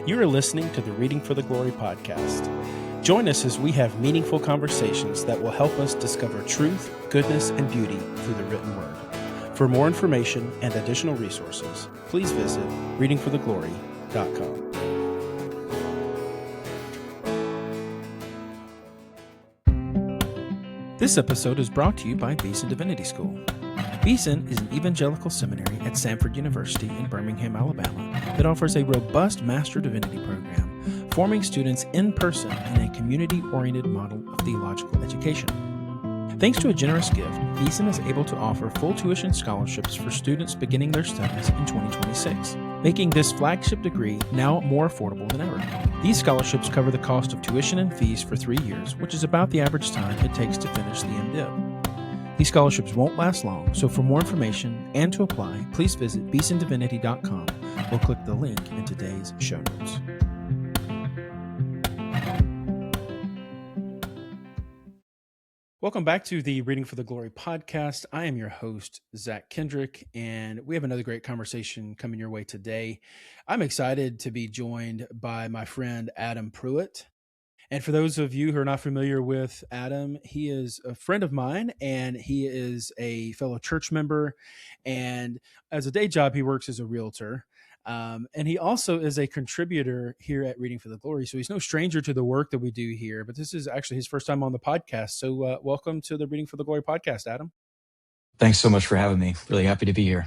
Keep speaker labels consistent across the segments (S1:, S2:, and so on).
S1: You are listening to the Reading for the Glory podcast. Join us as we have meaningful conversations that will help us discover truth, goodness, and beauty through the written word. For more information and additional resources, please visit readingfortheglory.com. This episode is brought to you by Beeson Divinity School. Beeson is an evangelical seminary at Samford University in Birmingham, Alabama, that offers a robust Master Divinity program, forming students in person in a community-oriented model of theological education. Thanks to a generous gift, Beeson is able to offer full tuition scholarships for students beginning their studies in 2026, making this flagship degree now more affordable than ever. These scholarships cover the cost of tuition and fees for 3 years, which is about the average time it takes to finish the MDiv. These scholarships won't last long, so for more information and to apply, please visit beesondivinity.com or click the link in today's show notes. Welcome back to the Reading for the Glory podcast. I am your host, Zach Kendrick, and we have another great conversation coming your way today. I'm excited to be joined by my friend, Adam Pruitt. And for those of you who are not familiar with Adam, he is a friend of mine, and he is a fellow church member. And as a day job, he works as a realtor. And he also is a contributor here at Reading for the Glory. So he's no stranger to the work that we do here, but this is actually his first time on the podcast. So welcome to the Reading for the Glory podcast, Adam.
S2: Thanks so much for having me. Really happy to be here.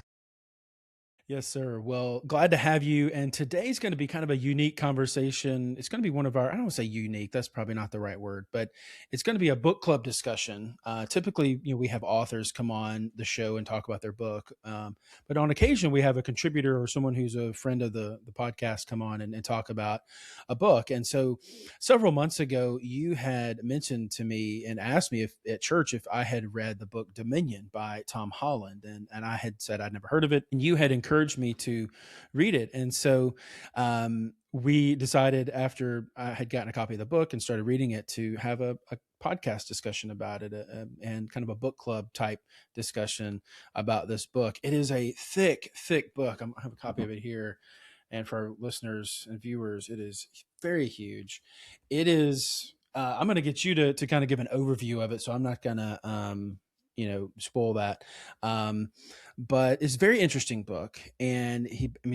S1: Yes, sir. Well, glad to have you. And today's going to be kind of a unique conversation. It's going to be one of our, I don't want to say unique, that's probably not the right word, but it's going to be a book club discussion. Typically, we have authors come on the show and talk about their book. But on occasion, we have a contributor or someone who's a friend of the podcast come on and talk about a book. And so several months ago, you had mentioned to me and asked me at church if I had read the book Dominion by Tom Holland. And I had said I'd never heard of it. And you had encouraged me to read it. And so we decided after I had gotten a copy of the book and started reading it to have a podcast discussion about it and kind of a book club type discussion about this book. It is a thick book. I have a copy of it here. And for our listeners and viewers, it is very huge. It is, I'm going to get you to kind of give an overview of it. So I'm not going to, spoil that. But it's a very interesting book. And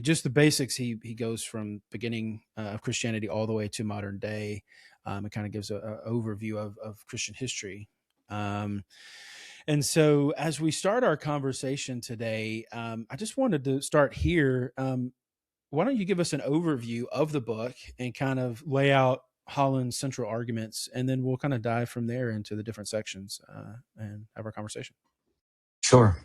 S1: just the basics, he goes from beginning of Christianity all the way to modern day. It kind of gives an overview of Christian history. And so as we start our conversation today, I just wanted to start here. Why don't you give us an overview of the book and kind of lay out Holland's central arguments, and then we'll kind of dive from there into the different sections and have our conversation.
S2: Sure.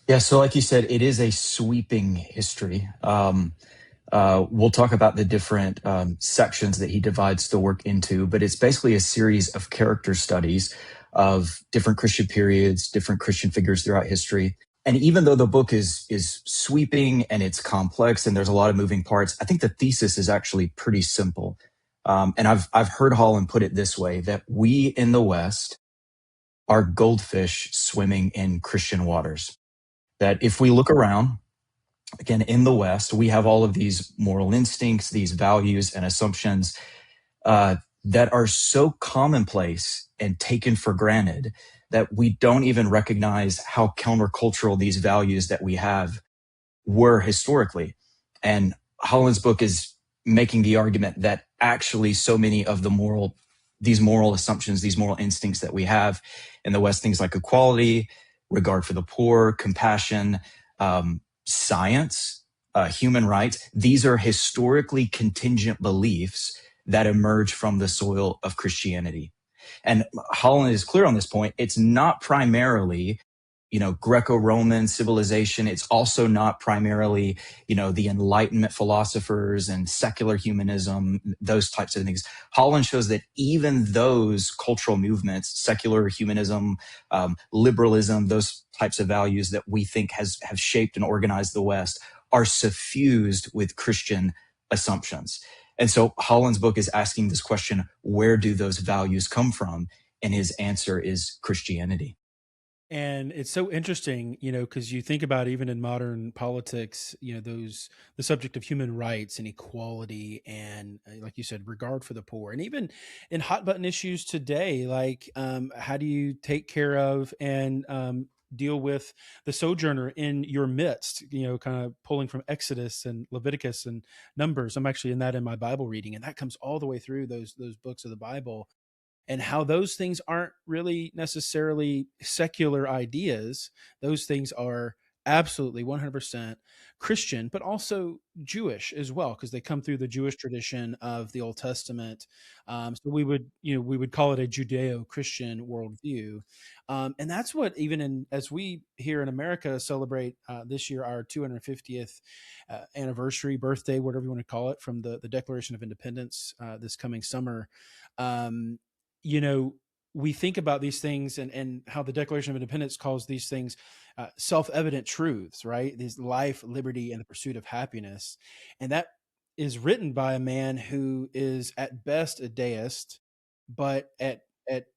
S2: Yeah, so like you said, it is a sweeping history. We'll talk about the different sections that he divides the work into, but it's basically a series of character studies of different Christian periods, different Christian figures throughout history. And even though the book is sweeping and it's complex and there's a lot of moving parts, I think the thesis is actually pretty simple. And I've heard Holland put it this way, that we in the West are goldfish swimming in Christian waters. That if we look around, again, in the West, we have all of these moral instincts, these values and assumptions that are so commonplace and taken for granted that we don't even recognize how countercultural these values that we have were historically. And Holland's book is making the argument that actually so many of these moral assumptions, these moral instincts that we have in the West, things like equality, regard for the poor, compassion, science, human rights, these are historically contingent beliefs that emerge from the soil of Christianity. And Holland is clear on this point. It's not primarily Greco-Roman civilization. It's also not primarily, the Enlightenment philosophers and secular humanism, those types of things. Holland shows that even those cultural movements, secular humanism, liberalism, those types of values that we think have shaped and organized the West are suffused with Christian assumptions. And so Holland's book is asking this question, where do those values come from? And his answer is Christianity.
S1: And it's so interesting, because you think about even in modern politics, the subject of human rights and equality and, like you said, regard for the poor. And even in hot button issues today, like how do you take care of and deal with the sojourner in your midst, kind of pulling from Exodus and Leviticus and Numbers. I'm actually in that in my Bible reading, and that comes all the way through those books of the Bible, and how those things aren't really necessarily secular ideas. Those things are absolutely 100% Christian, but also Jewish as well, because they come through the Jewish tradition of the Old Testament. So we would call it a Judeo-Christian worldview, and that's what even as we here in America celebrate this year our 250th anniversary, birthday, whatever you want to call it, from the Declaration of Independence this coming summer. Um, you know, we think about these things and how the Declaration of Independence calls these things self-evident truths, right? These life, liberty, and the pursuit of happiness. And that is written by a man who is at best a deist, but at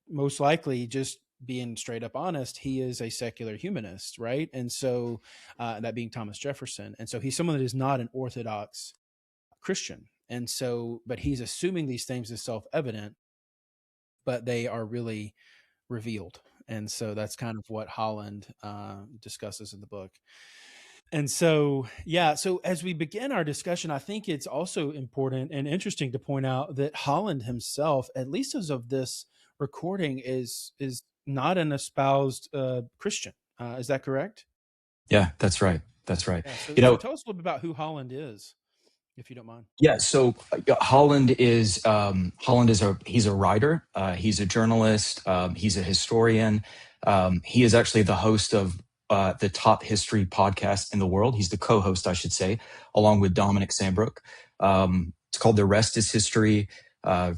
S1: most likely, just being straight up honest, he is a secular humanist, right? And so that being Thomas Jefferson. And so he's someone that is not an orthodox Christian. And so, but he's assuming these things as self-evident, but they are really revealed. And so that's kind of what Holland discusses in the book. And so, yeah, so as we begin our discussion, I think it's also important and interesting to point out that Holland himself, at least as of this recording, is not an espoused Christian. Is that correct?
S2: Yeah, that's right. That's right.
S1: Yeah. So,
S2: You
S1: so
S2: know,
S1: tell us a little bit about who Holland is, if you don't mind.
S2: yeah. So Holland is he's a writer. He's a journalist. He's a historian. He is actually the host of the top history podcast in the world. He's the co-host, I should say, along with Dominic Sandbrook. It's called The Rest is History.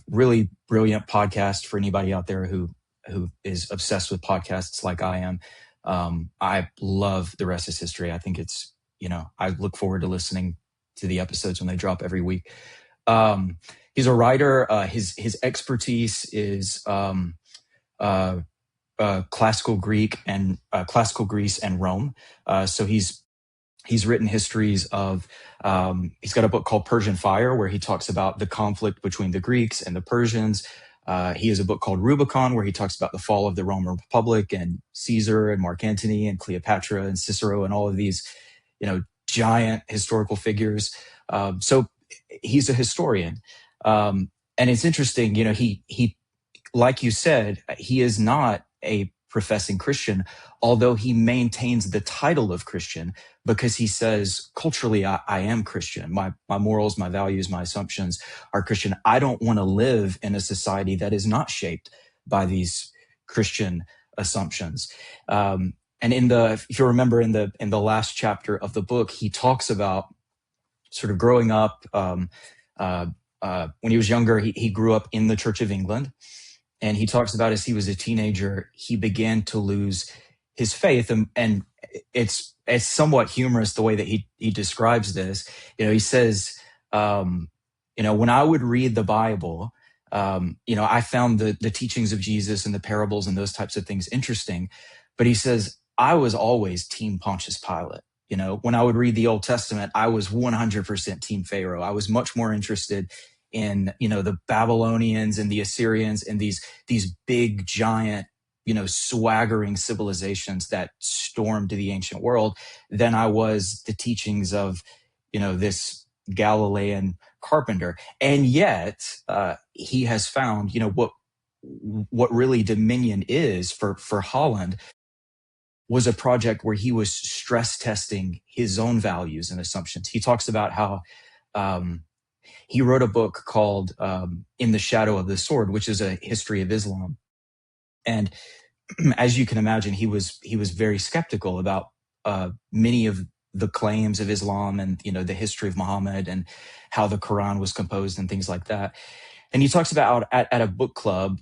S2: Really brilliant podcast for anybody out there who is obsessed with podcasts like I am. I love The Rest is History. I think it's, I look forward to listening to the episodes when they drop every week. He's a writer. His expertise is classical Greek and classical Greece and Rome. So he's written histories of. He's got a book called Persian Fire, where he talks about the conflict between the Greeks and the Persians. He has a book called Rubicon, where he talks about the fall of the Roman Republic and Caesar and Mark Antony and Cleopatra and Cicero and all of these, giant historical figures. So he's a historian. And it's interesting, he, like you said, he is not a professing Christian, although he maintains the title of Christian because he says, culturally, I am Christian. My morals, my values, my assumptions are Christian. I don't want to live in a society that is not shaped by these Christian assumptions. And if you remember in the last chapter of the book, he talks about sort of growing up. When he was younger, he grew up in the Church of England. And he talks about as he was a teenager, he began to lose his faith. And it's somewhat humorous the way that he describes this. He says, when I would read the Bible, I found the teachings of Jesus and the parables and those types of things interesting. But he says, I was always team Pontius Pilate. When I would read the Old Testament, I was 100% team Pharaoh. I was much more interested in, the Babylonians and the Assyrians and these big, giant, swaggering civilizations that stormed the ancient world than I was the teachings of, this Galilean carpenter. And yet he has found, what really dominion is for Holland was a project where he was stress testing his own values and assumptions. He talks about how he wrote a book called In the Shadow of the Sword, which is a history of Islam. And as you can imagine, he was very skeptical about many of the claims of Islam and, the history of Muhammad and how the Quran was composed and things like that. And he talks about at a book club,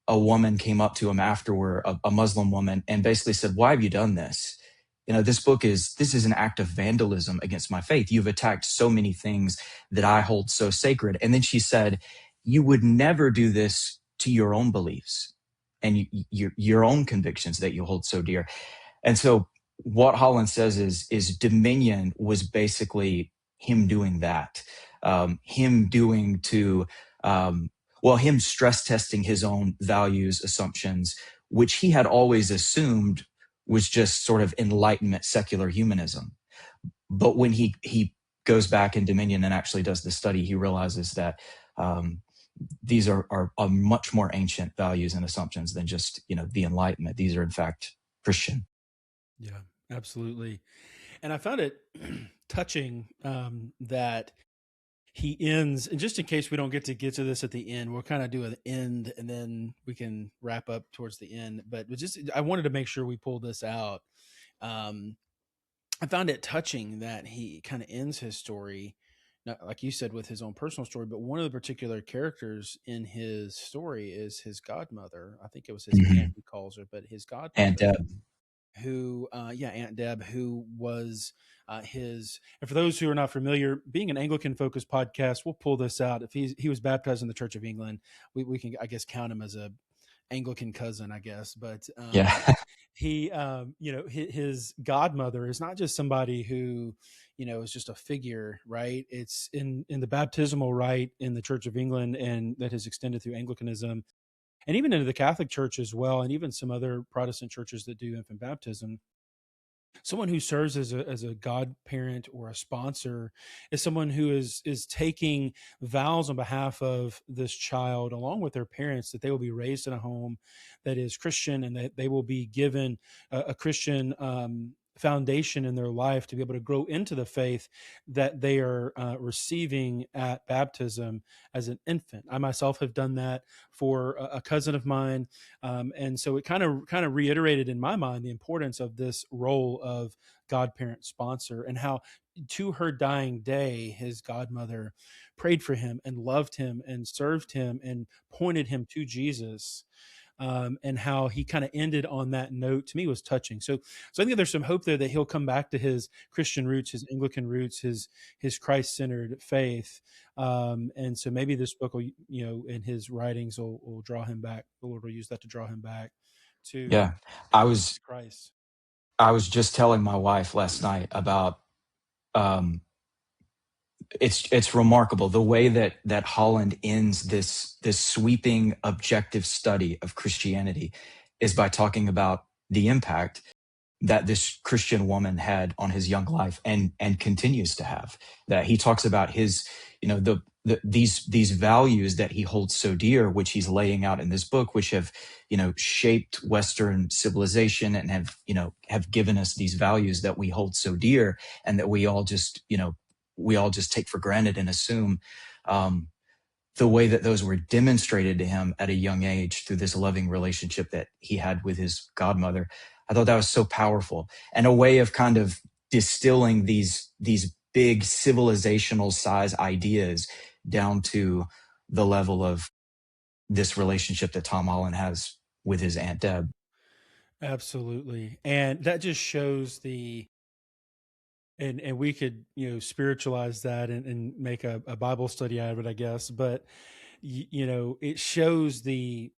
S2: a woman came up to him afterward, a Muslim woman, and basically said, "Why have you done this? This is an act of vandalism against my faith. You've attacked so many things that I hold so sacred." And then she said, "You would never do this to your own beliefs." and your own convictions that you hold so dear. And so what Holland says is dominion was basically him doing that, him doing to him stress testing his own values, assumptions, which he had always assumed was just sort of Enlightenment secular humanism. But when he goes back in Dominion and actually does the study, he realizes that these are much more ancient values and assumptions than just the Enlightenment. These are in fact Christian.
S1: Yeah, absolutely. And I found it touching that he ends, and just in case we don't get to this at the end, we'll kind of do an end and then we can wrap up towards the end. But just I wanted to make sure we pulled this out. Um, I found it touching that he kind of ends his story, not like you said, with his own personal story, but one of the particular characters in his story is his godmother. I think it was his aunt,
S2: Mm-hmm.
S1: he calls her, but his
S2: And
S1: godmother, who Aunt Deb, who was his. And for those who are not familiar, being an Anglican focused podcast, we'll pull this out. If he was baptized in the Church of England, we can, I guess, count him as a Anglican cousin, I guess. But
S2: yeah,
S1: he his godmother is not just somebody who is just a figure, right? It's in the baptismal rite in the Church of England, and that has extended through Anglicanism and even into the Catholic Church as well, and even some other Protestant churches that do infant baptism. Someone who serves as a godparent or a sponsor is someone who is taking vows on behalf of this child along with their parents that they will be raised in a home that is Christian, and that they will be given a Christian foundation in their life to be able to grow into the faith that they are receiving at baptism as an infant. I myself have done that for a cousin of mine, and so it kind of reiterated in my mind the importance of this role of godparent sponsor, and how to her dying day his godmother prayed for him and loved him and served him and pointed him to Jesus. And how he kind of ended on that note to me was touching. So I think there's some hope there that he'll come back to his Christian roots, his Anglican roots, his Christ-centered faith. And so maybe this book will, in his writings will draw him back. The Lord will use that to draw him back to
S2: yeah. I was
S1: Christ.
S2: I was just telling my wife last night about um, it's remarkable the way that Holland ends this sweeping objective study of Christianity is by talking about the impact that this Christian woman had on his young life and continues to have. That he talks about his, these values that he holds so dear, which he's laying out in this book, which have, shaped Western civilization and have given us these values that we hold so dear and that we all just take for granted and assume. The way that those were demonstrated to him at a young age through this loving relationship that he had with his godmother. I thought that was so powerful, and a way of kind of distilling these big civilizational size ideas down to the level of this relationship that Tom Holland has with his Aunt Deb.
S1: Absolutely. And that just shows and we could, spiritualize that and make a Bible study out of it, I guess. But, it shows the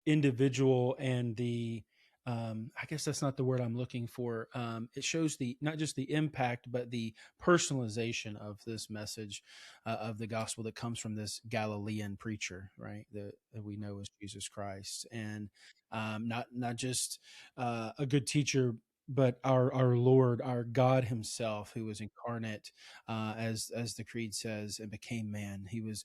S1: individual and the I guess that's not the word I'm looking for. It shows the not just the impact but the personalization of this message of the gospel that comes from this Galilean preacher, right, that we know as Jesus Christ. And not just a good teacher, but our Lord, our God himself, who was incarnate, as the creed says, and became man. He was,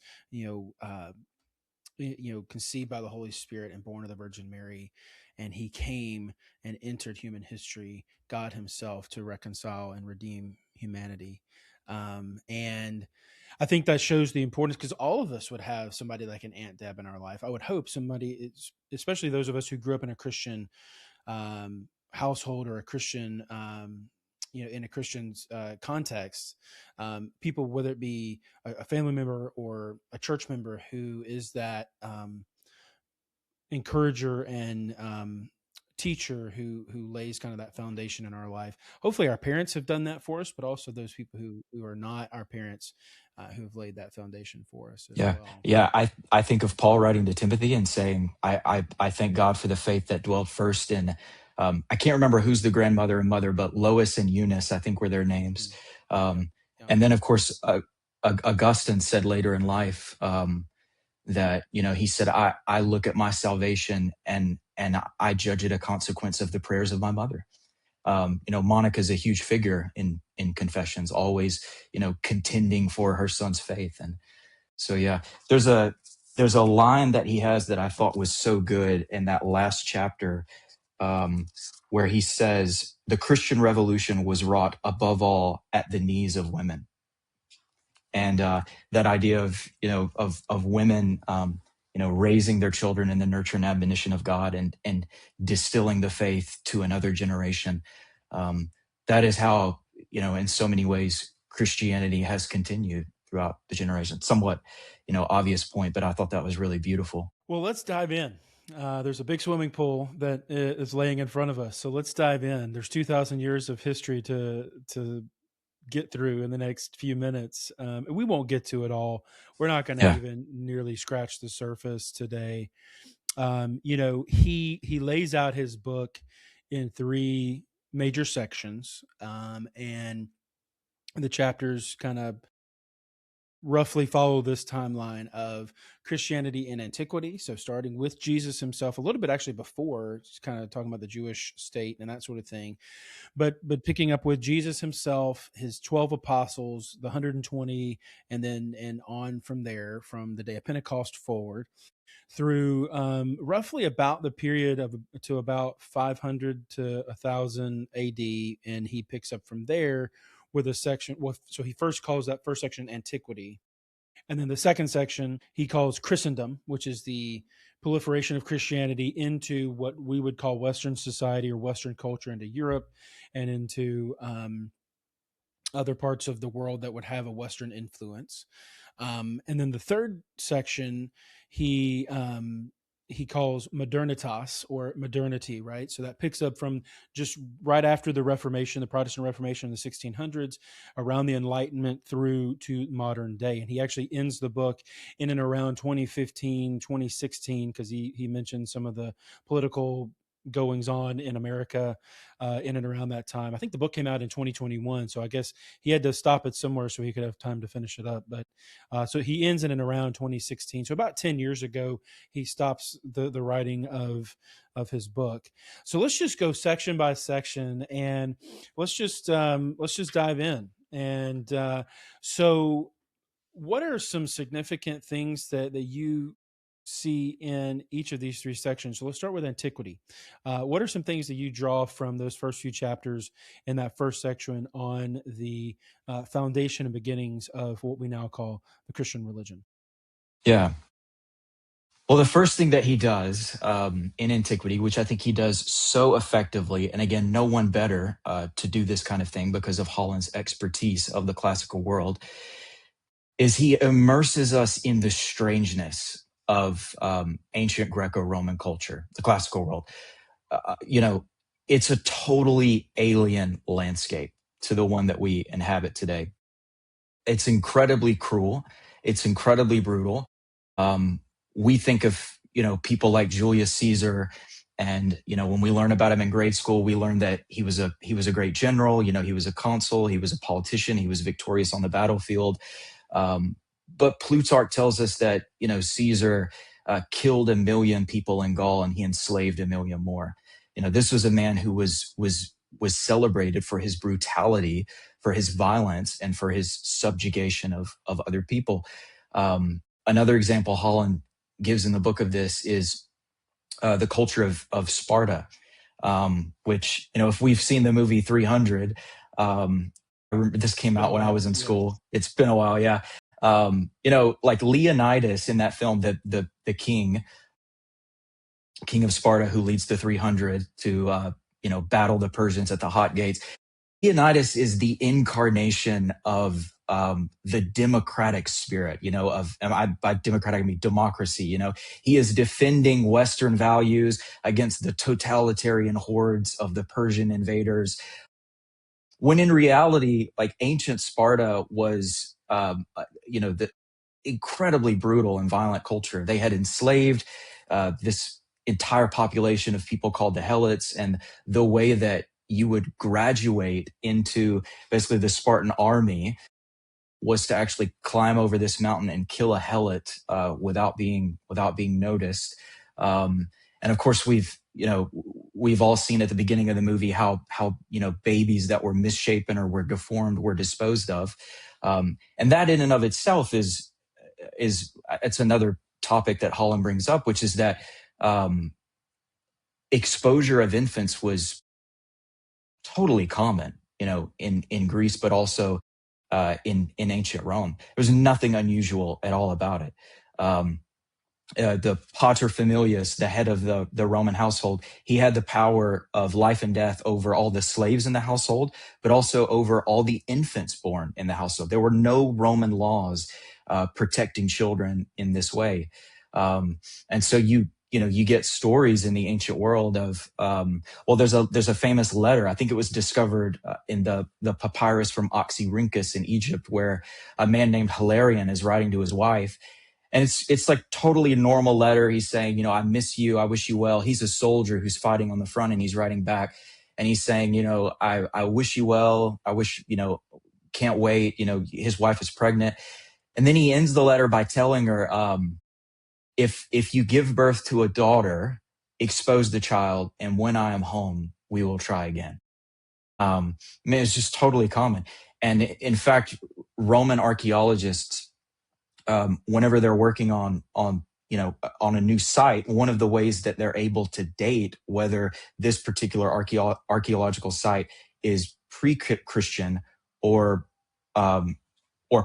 S1: conceived by the Holy Spirit and born of the Virgin Mary, and he came and entered human history, God himself, to reconcile and redeem humanity. And I think that shows the importance, because all of us would have somebody like an Aunt Deb in our life. I would hope somebody, especially those of us who grew up in a Christian household, or a Christian, in a Christian context, people, whether it be a family member or a church member, who is that encourager and teacher who lays kind of that foundation in our life. Hopefully our parents have done that for us, but also those people who are not our parents, who have laid that foundation for us as
S2: Yeah.
S1: well.
S2: Yeah. I think of Paul writing to Timothy and saying, I thank God for the faith that dwelt first in, I can't remember who's the grandmother and mother, but Lois and Eunice, I think were their names.
S1: Mm. Yep.
S2: Um,
S1: Yep.
S2: and then, of course, Augustine said later in life, that, he said, I look at my salvation and I judge it a consequence of the prayers of my mother. Monica's a huge figure in confessions, always, contending for her son's faith. And so, yeah, there's a line that he has that I thought was so good in that last chapter, where he says, the Christian revolution was wrought above all at the knees of women. And that idea of, of women, raising their children in the nurture and admonition of God, and distilling the faith to another generation. That is how, in so many ways, Christianity has continued throughout the generation. Somewhat, obvious point, but I thought that was really beautiful.
S1: Well, let's dive in. There's a big swimming pool that is laying in front of us, so let's dive in. There's 2,000 years of history to get through in the next few minutes. We won't get to it all. We're not going to
S2: Yeah.
S1: even nearly scratch the surface today. He lays out his book in 3 major sections, and the chapters kind of roughly follow this timeline of Christianity in antiquity. So starting with Jesus himself, a little bit actually before, just kind of talking about the Jewish state and that sort of thing, but picking up with Jesus himself, his 12 apostles, the 120, and on from there, from the day of Pentecost forward through roughly about the period of to about 500 to 1000 AD, and he picks up from there with a section. Well, so he first calls that first section antiquity, and then the second section he calls Christendom, which is the proliferation of Christianity into what we would call Western society or Western culture, into Europe and into other parts of the world that would have a Western influence. And then the third section he calls modernitas, or modernity, right? So that picks up from just right after the Reformation, the Protestant Reformation in the 1600s, around the Enlightenment through to modern day. And he actually ends the book in and around 2015, 2016, because he mentioned some of the political goings on in America in and around that time. I think the book came out in 2021, so I guess he had to stop it somewhere so he could have time to finish it up. But so he ends in and around 2016. So about 10 years ago, he stops the writing of his book. So let's just go section by section, and let's just dive in. And so, what are some significant things that you see in each of these 3 sections? So let's start with antiquity. What are some things that you draw from those first few chapters in that first section on the foundation and beginnings of what we now call the Christian religion?
S2: Yeah. Well, the first thing that he does, in antiquity, which I think he does so effectively, and again, no one better to do this kind of thing because of Holland's expertise of the classical world, is he immerses us in the strangeness of ancient Greco-Roman culture, the classical world. It's a totally alien landscape to the one that we inhabit today. It's incredibly cruel. It's incredibly brutal. We think of, people like Julius Caesar, and, when we learn about him in grade school, we learn that he was a great general. He was a consul, he was a politician, he was victorious on the battlefield. But Plutarch tells us that, Caesar killed 1 million people in Gaul, and he enslaved 1 million more. This was a man who was celebrated for his brutality, for his violence, and for his subjugation of other people. Another example Holland gives in the book of this is the culture of Sparta, which, if we've seen the movie 300, this came out when I was in school. It's been a while, yeah. Like Leonidas in that film, the king of Sparta, who leads the 300 to battle the Persians at the Hot Gates. Leonidas is the incarnation of the democratic spirit, by democratic, I mean democracy. He is defending Western values against the totalitarian hordes of the Persian invaders. When in reality, like ancient Sparta was, the incredibly brutal and violent culture. They had enslaved this entire population of people called the Helots, and the way that you would graduate into basically the Spartan army was to actually climb over this mountain and kill a helot without being noticed. And of course, we've all seen at the beginning of the movie how babies that were misshapen or were deformed were disposed of, and that in and of itself is it's another topic that Holland brings up, which is that exposure of infants was totally common, in Greece, but also in ancient Rome. There was nothing unusual at all about it. The pater familias, the head of the Roman household, he had the power of life and death over all the slaves in the household, but also over all the infants born in the household. There were no Roman laws protecting children in this way. And so you get stories in the ancient world of, there's a famous letter. I think it was discovered in the papyrus from Oxyrhynchus in Egypt, where a man named Hilarion is writing to his wife. And it's like totally normal letter. He's saying, I miss you. I wish you well. He's a soldier who's fighting on the front, and he's writing back. And he's saying, I wish you well. I wish, can't wait. His wife is pregnant. And then he ends the letter by telling her, if you give birth to a daughter, expose the child, and when I am home, we will try again. It's just totally common. And in fact, Roman archaeologists, whenever they're working on a new site, one of the ways that they're able to date whether this particular archaeological site is pre-Christian or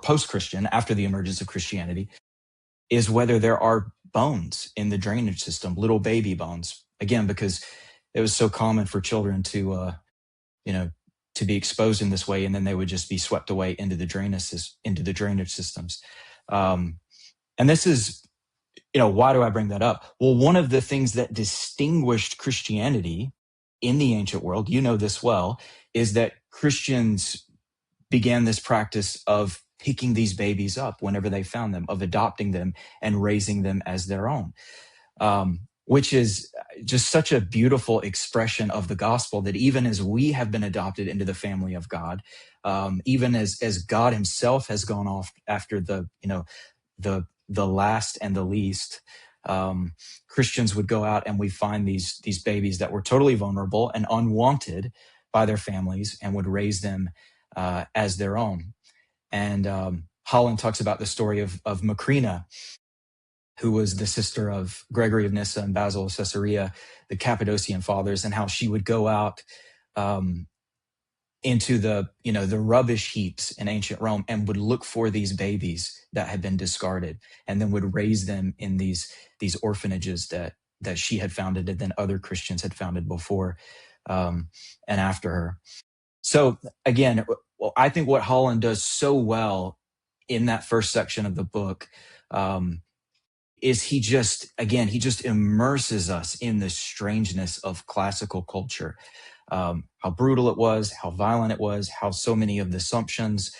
S2: post-Christian, after the emergence of Christianity, is whether there are bones in the drainage system, little baby bones. Again, because it was so common for children to be exposed in this way, and then they would just be swept away into the drainage systems. And this is, why do I bring that up? Well, one of the things that distinguished Christianity in the ancient world, this well, is that Christians began this practice of picking these babies up whenever they found them, of adopting them and raising them as their own, which is just such a beautiful expression of the gospel, that even as we have been adopted into the family of God, even as God himself has gone off after the last and the least, Christians would go out and we find these babies that were totally vulnerable and unwanted by their families, and would raise them as their own. And Holland talks about the story of Macrina, who was the sister of Gregory of Nyssa and Basil of Caesarea, the Cappadocian fathers, and how she would go out into the rubbish heaps in ancient Rome and would look for these babies that had been discarded, and then would raise them in these orphanages that she had founded, and then other Christians had founded before and after her. So again, I think what Holland does so well in that first section of the book is he just immerses us in the strangeness of classical culture. How brutal it was, how violent it was, how so many of the assumptions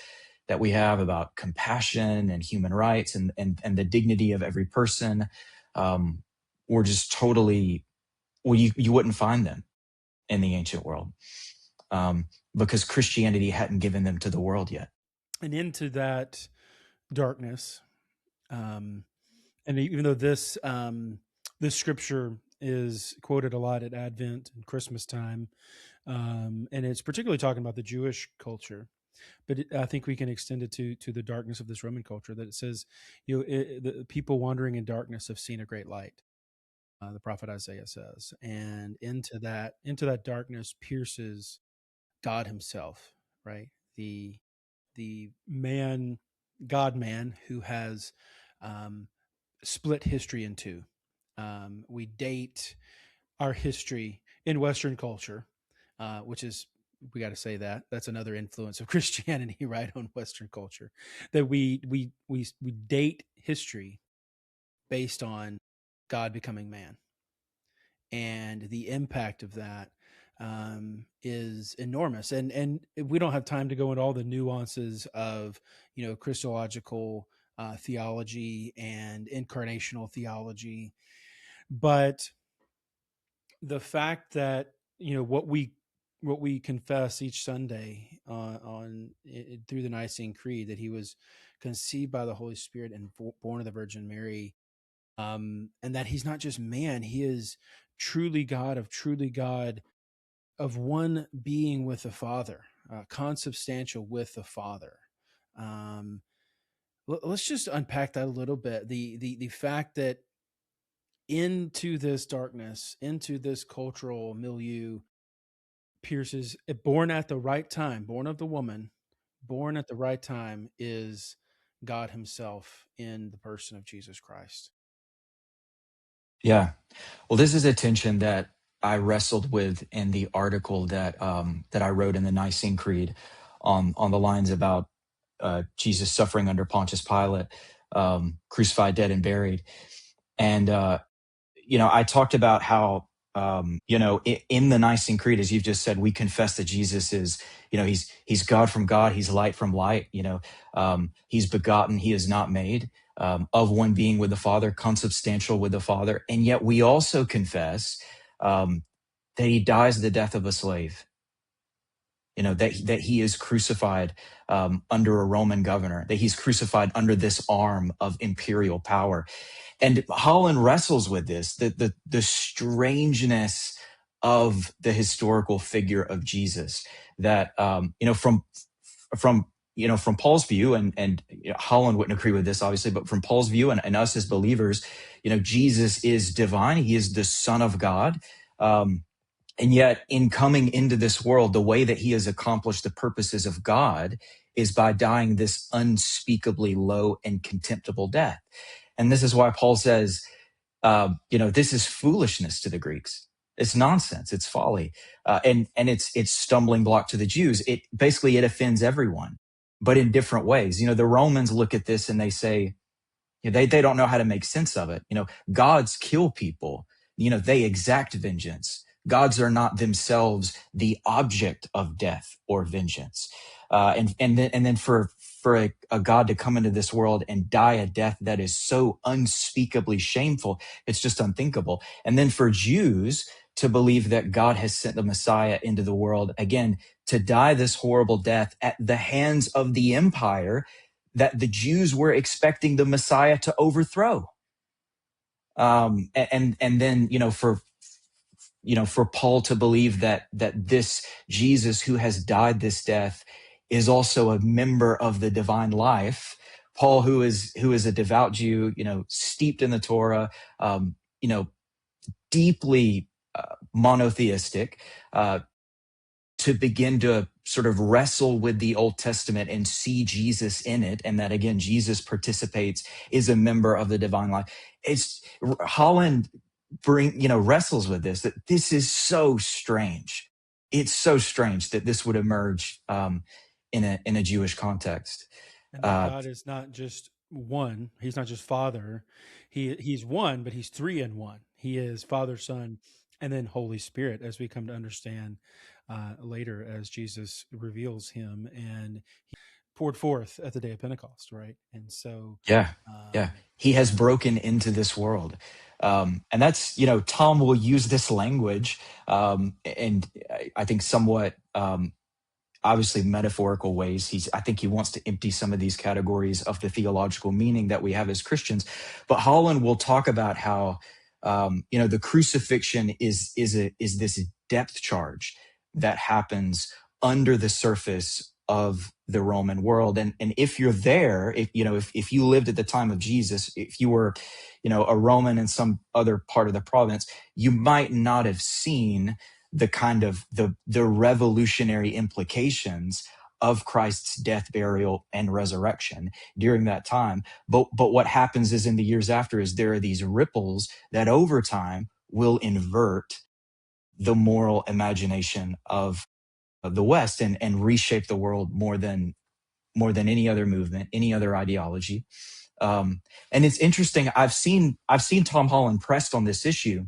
S2: that we have about compassion and human rights and the dignity of every person were just totally, you wouldn't find them in the ancient world. Because Christianity hadn't given them to the world yet.
S1: And into that darkness, and even though this scripture is quoted a lot at Advent and Christmas time, and it's particularly talking about the Jewish culture, but I think we can extend it to the darkness of this Roman culture. That it says, the people wandering in darkness have seen a great light. The prophet Isaiah says, and into that darkness pierces God himself, right? The man, God man, who has split history in two. We date our history in Western culture, which is we got to say that that's another influence of Christianity, right, on Western culture, that we date history based on God becoming man, and the impact of that is enormous. And we don't have time to go into all the nuances of Christological theology and incarnational theology, but the fact that what we confess each Sunday through the Nicene Creed, that he was conceived by the Holy Spirit and born of the Virgin Mary, and that he's not just man, he is truly God, of one being with the Father, consubstantial with the Father. Um, let's just unpack that a little bit. The fact that into this darkness, into this cultural milieu, pierces, born at the right time, born of the woman, born at the right time, is God Himself in the person of Jesus Christ.
S2: Yeah. Well, this is a tension that I wrestled with in the article that I wrote in the Nicene Creed on the lines about Jesus suffering under Pontius Pilate, crucified, dead, and buried. And I talked about how in the Nicene Creed, as you've just said, we confess that Jesus is, he's God from God, he's light from light. He's begotten, he is not made. Of one being with the Father, consubstantial with the Father. And yet we also confess that he dies the death of a slave, that he is crucified under a Roman governor, that he's crucified under this arm of imperial power. And Holland wrestles with this, the strangeness of the historical figure of Jesus, that from Paul's view, and Holland wouldn't agree with this, obviously, but from Paul's view and us as believers, Jesus is divine. He is the Son of God. And yet, in coming into this world, the way that he has accomplished the purposes of God is by dying this unspeakably low and contemptible death. And this is why Paul says, this is foolishness to the Greeks. It's nonsense. It's folly. And it's stumbling block to the Jews. It offends everyone, but in different ways. The Romans look at this and they say, they don't know how to make sense of it. Gods kill people. They exact vengeance. Gods are not themselves the object of death or vengeance. And then for a God to come into this world and die a death that is so unspeakably shameful, it's just unthinkable. And then for Jews to believe that God has sent the Messiah into the world, again, to die this horrible death at the hands of the empire that the Jews were expecting the Messiah to overthrow. And then, for Paul to believe that this Jesus who has died this death is also a member of the divine life. Paul, who is a devout Jew, steeped in the Torah, deeply monotheistic, to begin to sort of wrestle with the Old Testament and see Jesus in it, and that again, Jesus participates, is a member of the divine life. Holland wrestles with this, that this is so strange. It's so strange that this would emerge in a Jewish context.
S1: And that God is not just one. He's not just Father. He's one, but he's three in one. He is Father, Son, and then Holy Spirit, as we come to understand later as Jesus reveals him and he poured forth at the day of Pentecost, right? And so,
S2: Yeah. He has
S1: yeah.
S2: broken into this world. And that's, Tom will use this language, and I think somewhat, obviously metaphorical ways. I think he wants to empty some of these categories of the theological meaning that we have as Christians. But Holland will talk about how, the crucifixion is this depth charge that happens under the surface of the Roman world. And if you're there, if you lived at the time of Jesus, if you were, a Roman in some other part of the province, you might not have seen the kind of the revolutionary implications of Christ's death, burial, and resurrection during that time. But what happens is in the years after is there are these ripples that over time will invert the moral imagination of the West and reshape the world more than any other movement, any other ideology. Um, and it's interesting. I've seen Tom Holland pressed on this issue,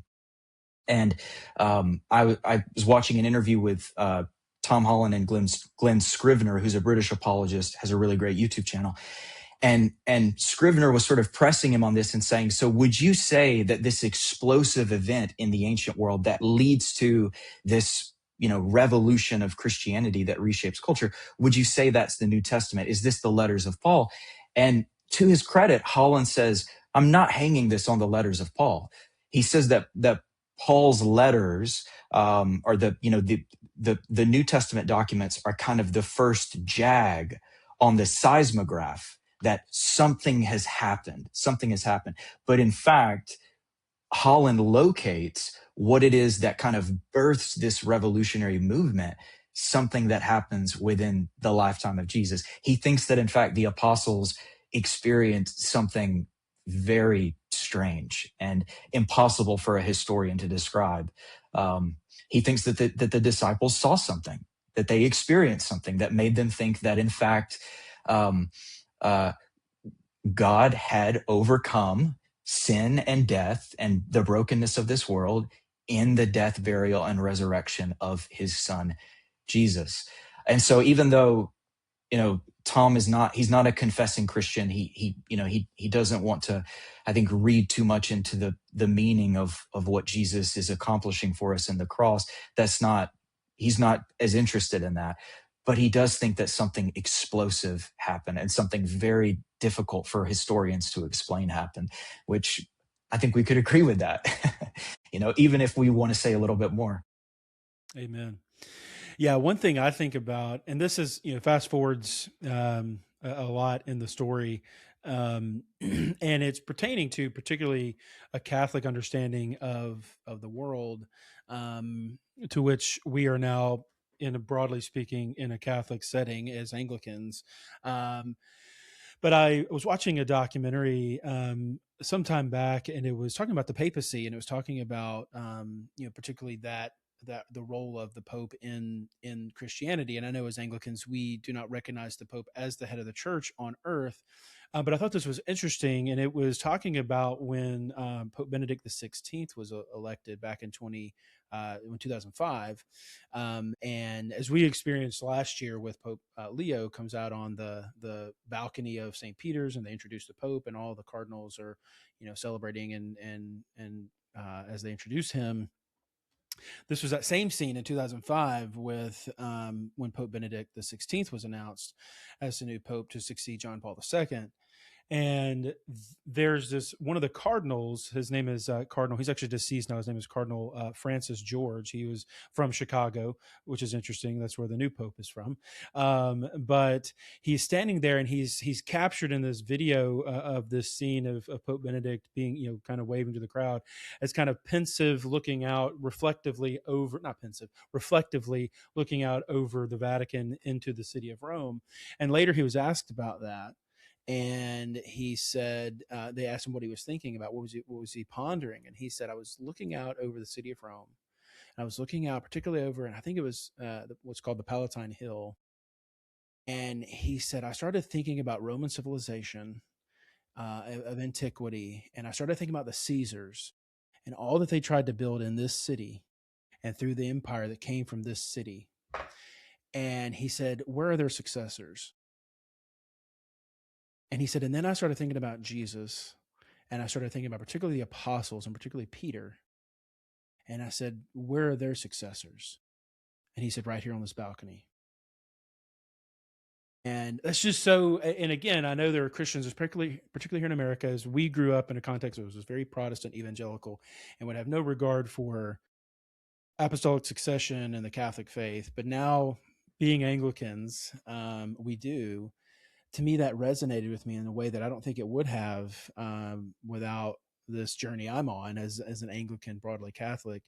S2: and I was watching an interview with Tom Holland and Glenn Scrivener, who's a British apologist, has a really great YouTube channel. And Scrivener was sort of pressing him on this and saying, so would you say that this explosive event in the ancient world that leads to this, revolution of Christianity that reshapes culture, would you say that's the New Testament? Is this the letters of Paul? And to his credit, Holland says, I'm not hanging this on the letters of Paul. He says that Paul's letters are the New Testament documents are kind of the first jag on the seismograph that something has happened. Something has happened. But in fact, Holland locates what it is that kind of births this revolutionary movement, something that happens within the lifetime of Jesus. He thinks that, in fact, the apostles experienced something very strange and impossible for a historian to describe. He thinks that the disciples saw something, that they experienced something that made them think that, in fact, um, uh, God had overcome sin and death and the brokenness of this world in the death, burial, and resurrection of his son, Jesus. And so even though, Tom he's not a confessing Christian. He doesn't want to, I think, read too much into the meaning of what Jesus is accomplishing for us in the cross. He's not as interested in that. But he does think that something explosive happened and something very difficult for historians to explain happened, which I think we could agree with that, even if we want to say a little bit more.
S1: Amen. Yeah, one thing I think about, and this is, fast forwards a lot in the story, and it's pertaining to particularly a Catholic understanding of the world, to which we are now, broadly speaking, in a Catholic setting as Anglicans. But I was watching a documentary some time back, and it was talking about the papacy, and it was talking about particularly that the role of the Pope in Christianity. And I know as Anglicans, we do not recognize the Pope as the head of the church on earth. But I thought this was interesting, and it was talking about when Pope Benedict XVI was elected back in 2005. And as we experienced last year with Pope Leo comes out on the balcony of St. Peter's, and they introduce the Pope, and all the cardinals are, celebrating and as they introduce him. This was that same scene in 2005 with when Pope Benedict XVI was announced as the new Pope to succeed John Paul II. And there's this one of the cardinals. His name is Cardinal. He's actually deceased now. His name is Cardinal Francis George. He was from Chicago, which is interesting. That's where the new Pope is from. But he's standing there, and he's captured in this video of this scene of Pope Benedict being, kind of waving to the crowd as kind of pensive, looking out reflectively over, not pensive, reflectively looking out over the Vatican into the city of Rome. And later he was asked about that. And he said, they asked him what he was thinking about. What was he pondering? And he said, I was looking out over the city of Rome. And I was looking out particularly over, and I think it was what's called the Palatine Hill. And he said, I started thinking about Roman civilization of antiquity. And I started thinking about the Caesars and all that they tried to build in this city and through the empire that came from this city. And he said, where are their successors? And he said, and then I started thinking about Jesus, and I started thinking about particularly the apostles and particularly Peter. And I said, where are their successors? And he said, right here on this balcony. And that's just so, and again, I know there are Christians, particularly here in America, as we grew up in a context that was very Protestant evangelical and would have no regard for apostolic succession and the Catholic faith. But now, being Anglicans, we do. To me, that resonated with me in a way that I don't think it would have without this journey I'm on as an Anglican, broadly Catholic.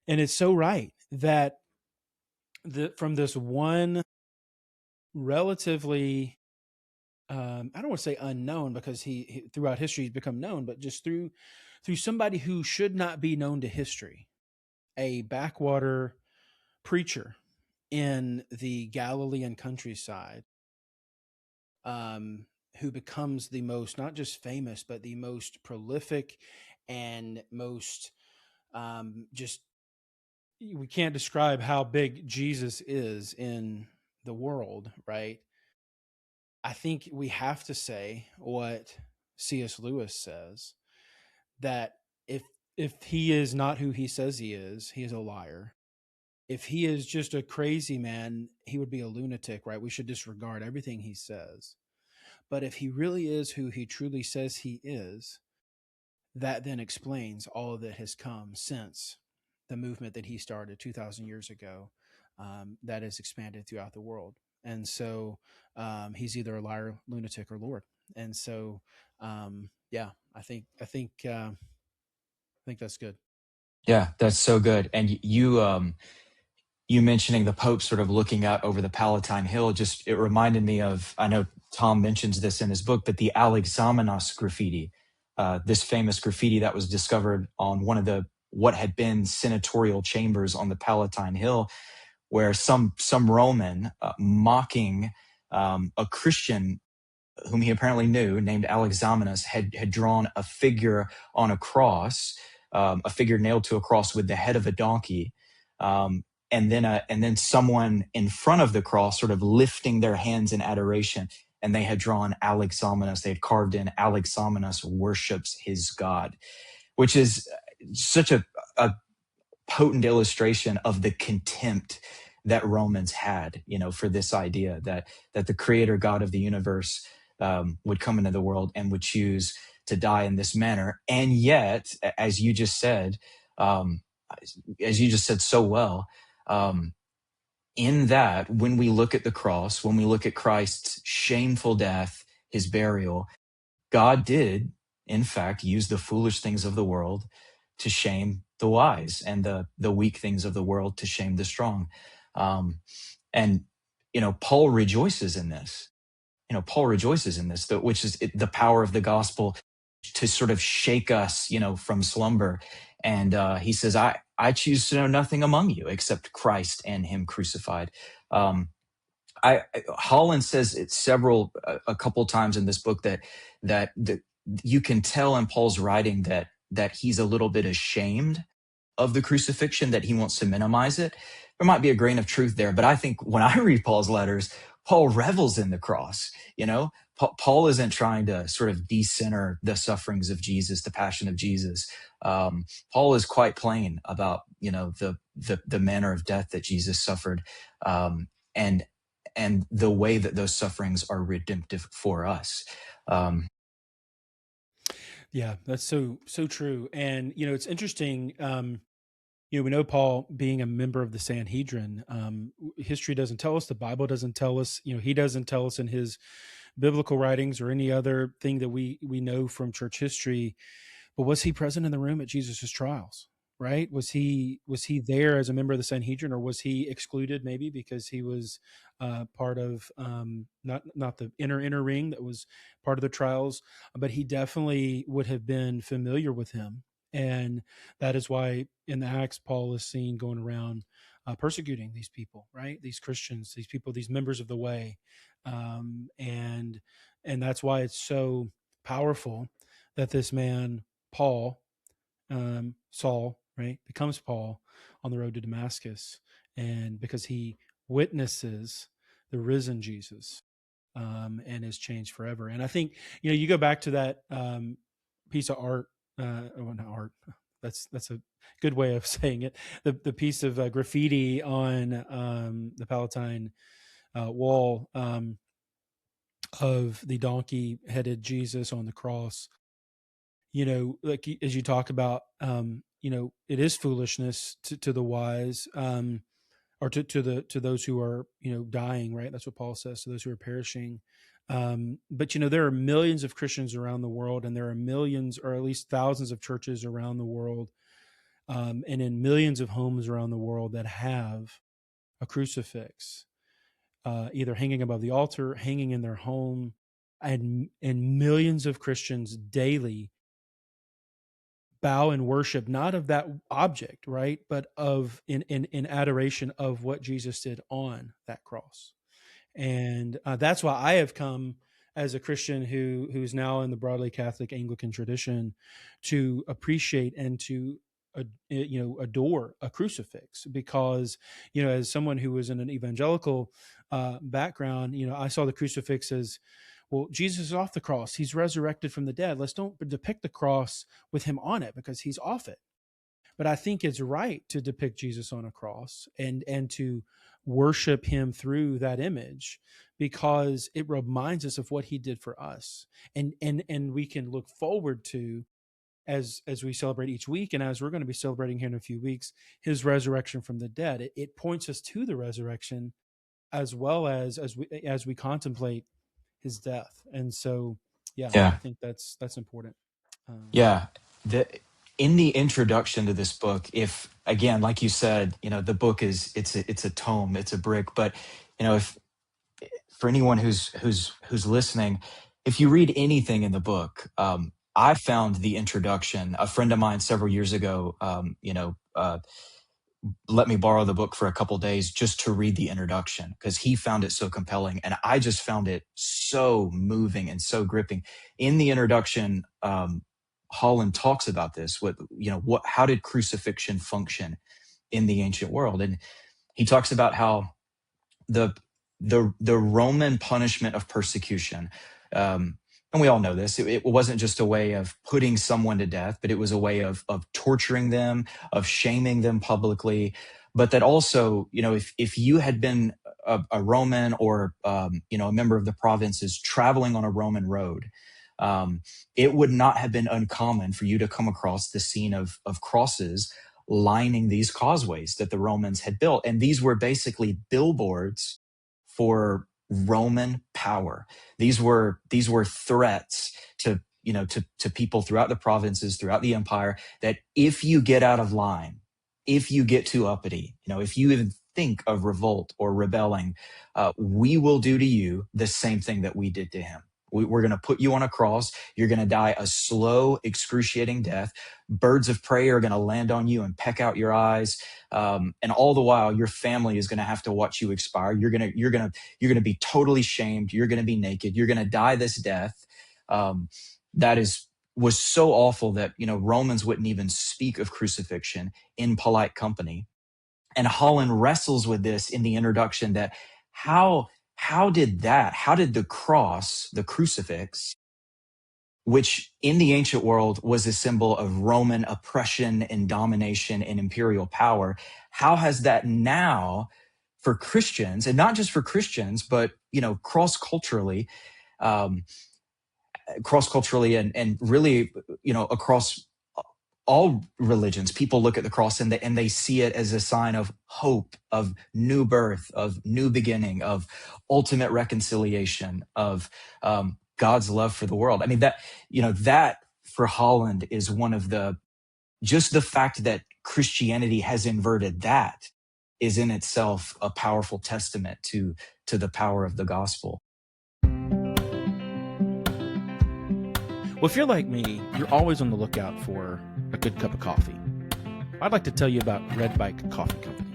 S1: And it's so right that from this one relatively, I don't want to say unknown, because he throughout history he's become known, but just through somebody who should not be known to history, a backwater preacher in the Galilean countryside, who becomes the most, not just famous, but the most prolific and most just, we can't describe how big Jesus is in the world, right? I think we have to say what C.S. Lewis says, that if he is not who he says he is a liar. If he is just a crazy man, he would be a lunatic, right? We should disregard everything he says. But if he really is who he truly says he is, that then explains all that has come since the movement that he started 2,000 years ago, that has expanded throughout the world. And so he's either a liar, lunatic, or Lord. And so, yeah, I think that's good.
S2: Yeah, that's so good. And you mentioning the Pope sort of looking out over the Palatine Hill, just it reminded me of, I know Tom mentions this in his book, but the Alexamenos graffiti, this famous graffiti that was discovered on one of the what had been senatorial chambers on the Palatine Hill, where some Roman mocking a Christian whom he apparently knew, named Alexamenus, had drawn a figure on a cross, a figure nailed to a cross with the head of a donkey, and then someone in front of the cross, sort of lifting their hands in adoration, and they had drawn Alexamenus. They had carved in Alexamenus worships his God, which is such a potent illustration of the contempt that Romans had, for this idea that the creator God of the universe would come into the world and would choose to die in this manner. And yet, as you just said, so well, in that, when we look at the cross, when we look at Christ's shameful death, his burial, God did, in fact, use the foolish things of the world to shame the wise, and the weak things of the world to shame the strong. And Paul rejoices in this. Paul rejoices in this, which is the power of the gospel to sort of shake us, from slumber. And he says, I choose to know nothing among you except Christ and him crucified. Holland says it a couple times in this book that you can tell in Paul's writing that he's a little bit ashamed of the crucifixion, that he wants to minimize it. There might be a grain of truth there, but I think when I read Paul's letters, Paul revels in the cross. Paul isn't trying to sort of decenter the sufferings of Jesus, the passion of Jesus. Paul is quite plain about the manner of death that Jesus suffered, and the way that those sufferings are redemptive for us.
S1: Yeah, that's so true. And it's interesting. We know Paul being a member of the Sanhedrin. History doesn't tell us. The Bible doesn't tell us. He doesn't tell us in his biblical writings or any other thing that we know from church history. But was he present in the room at Jesus's trials? Right? Was he there as a member of the Sanhedrin, or was he excluded maybe because he was part of not the inner ring that was part of the trials? But he definitely would have been familiar with him, and that is why in the Acts Paul is seen going around persecuting these people, right? These Christians, these people, these members of the way, and that's why it's so powerful that this man Paul, Saul, right, becomes Paul on the road to Damascus, and because he witnesses the risen Jesus, and is changed forever. And I think you go back to that piece of art, not art. That's a good way of saying it. The piece of graffiti on the Palatine wall, of the donkey-headed Jesus on the cross. Like as you talk about, it is foolishness to the wise, or to those who are, dying, right? That's what Paul says, to those who are perishing. But there are millions of Christians around the world, and there are millions, or at least thousands of churches around the world, and in millions of homes around the world that have a crucifix, either hanging above the altar, hanging in their home, and millions of Christians daily bow and worship, not of that object, right, but of in adoration of what Jesus did on that cross. And that's why I have come as a Christian who's now in the broadly Catholic Anglican tradition to appreciate and to adore a crucifix, because as someone who was in an evangelical background, I saw the crucifix as, well, Jesus is off the cross, he's resurrected from the dead, let's don't depict the cross with him on it because he's off it. But I think it's right to depict Jesus on a cross and to worship him through that image, because it reminds us of what he did for us. And we can look forward to, as we celebrate each week, and as we're going to be celebrating here in a few weeks, his resurrection from the dead. It points us to the resurrection, as well as we contemplate his death. And so, yeah, I
S2: Yeah.
S1: think that's important.
S2: Yeah. The In the introduction to this book, if again, like you said, the book it's a tome, it's a brick, but if for anyone who's listening, if you read anything in the book, I found the introduction. A friend of mine several years ago, let me borrow the book for a couple days just to read the introduction because he found it so compelling, and I just found it so moving and so gripping. In the introduction, Holland talks about this. How did crucifixion function in the ancient world? And he talks about how the the Roman punishment of persecution. And we all know this. It wasn't just a way of putting someone to death, but it was a way of torturing them, of shaming them publicly. But that also, if you had been a Roman or a member of the provinces traveling on a Roman road, it would not have been uncommon for you to come across the scene of crosses lining these causeways that the Romans had built. And these were basically billboards for Roman power. These were threats to people throughout the provinces, throughout the empire, that if you get out of line, if you get too uppity, if you even think of revolt or rebelling, we will do to you the same thing that we did to him. We're going to put you on a cross. You're going to die a slow, excruciating death. Birds of prey are going to land on you and peck out your eyes. And all the while, your family is going to have to watch you expire. You're going to be totally shamed. You're going to be naked. You're going to die this death. Was so awful that, Romans wouldn't even speak of crucifixion in polite company. And Holland wrestles with this in the introduction, that how did the cross, the crucifix, which in the ancient world was a symbol of Roman oppression and domination and imperial power, how has that now for Christians, and not just for Christians, but, cross-culturally and really, across all religions, people look at the cross and they see it as a sign of hope, of new birth, of new beginning, of ultimate reconciliation, of God's love for the world. I mean, that for Holland is one of just the fact that Christianity has inverted that is in itself a powerful testament to the power of the gospel.
S1: Well, if you're like me, you're always on the lookout for a good cup of coffee. I'd like to tell you about Red Bike Coffee Company.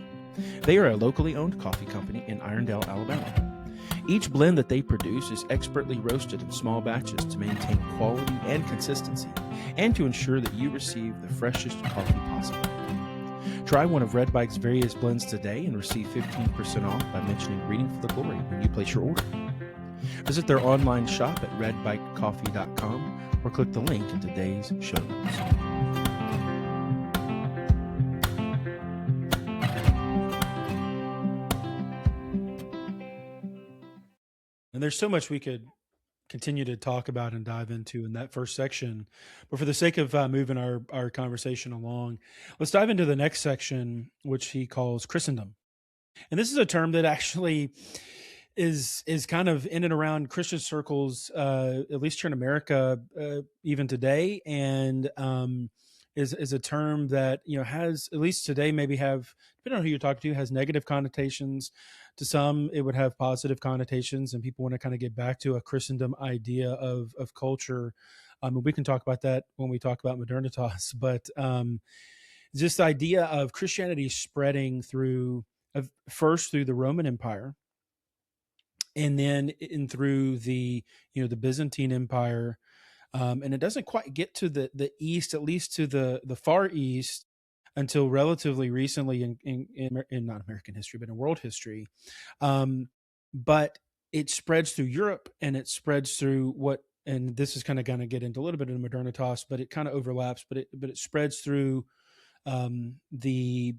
S1: They are a locally owned coffee company in Irondale, Alabama. Each blend that they produce is expertly roasted in small batches to maintain quality and consistency, and to ensure that you receive the freshest coffee possible. Try one of Red Bike's various blends today and receive 15% off by mentioning Reading for the Glory when you place your order. Visit their online shop at redbikecoffee.com or click the link in today's show notes. And there's so much we could continue to talk about and dive into in that first section. But for the sake of moving our conversation along, let's dive into the next section, which he calls Christendom. And this is a term that actually is kind of in and around Christian circles, at least here in America, even today, and is a term that has, at least today, maybe have, depending on who you're talking to, has negative connotations. To some, it would have positive connotations, and people want to kind of get back to a Christendom idea of culture. We can talk about that when we talk about modernitas, but this idea of Christianity spreading through, first through the Roman Empire, and then in through the the Byzantine Empire, and it doesn't quite get to the east, at least to the far east, until relatively recently in not American history, but in world history. But it spreads through Europe, and it spreads through what, and this is kind of going to get into a little bit of modernitas, but it kind of overlaps. But it spreads through the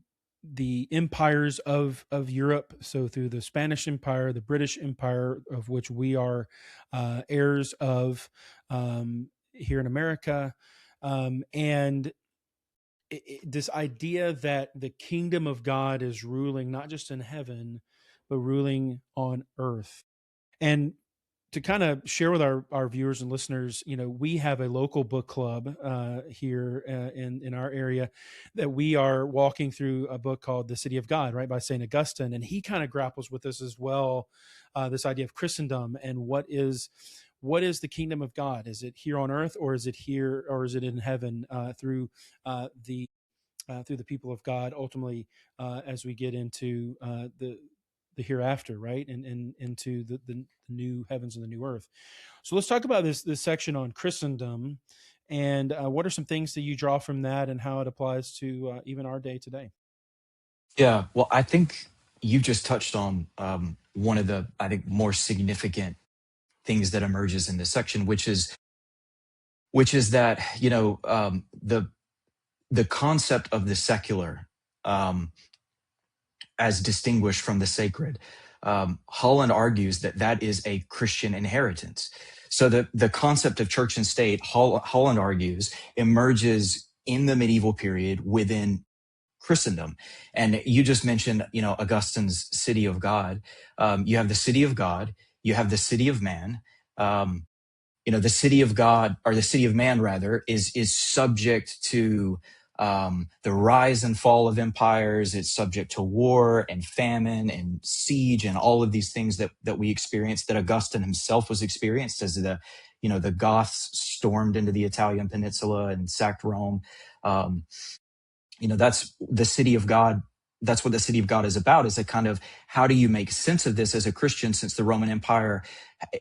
S1: empires of Europe. So through the Spanish Empire, the British Empire, of which we are heirs of here in America, and this idea that the kingdom of God is ruling not just in heaven, but ruling on earth. And to kind of share with our viewers and listeners, we have a local book club here in our area that we are walking through a book called The City of God, right, by St. Augustine. And he kind of grapples with this as well, this idea of Christendom and what is the kingdom of God? Is it here on earth, or is it here, or is it in heaven through the people of God, ultimately, as we get into the hereafter, right, and into the new heavens and the new earth. So let's talk about this section on Christendom, and what are some things that you draw from that, and how it applies to even our day today.
S2: Yeah, well, I think you just touched on one of the, I think, more significant things that emerges in this section, which is that the concept of the secular as distinguished from the sacred. Holland argues that that is a Christian inheritance. So the concept of church and state, Holland argues, emerges in the medieval period within Christendom. And you just mentioned, Augustine's City of God. You have the City of God, you have the City of Man. The City of God, or the City of Man rather, is subject to the rise and fall of empires. It's subject to war and famine and siege and all of these things that we experience, that Augustine himself was experienced as the Goths stormed into the Italian peninsula and sacked Rome. That's the City of God. That's what the City of God is about, is a kind of, how do you make sense of this as a Christian, since the Roman Empire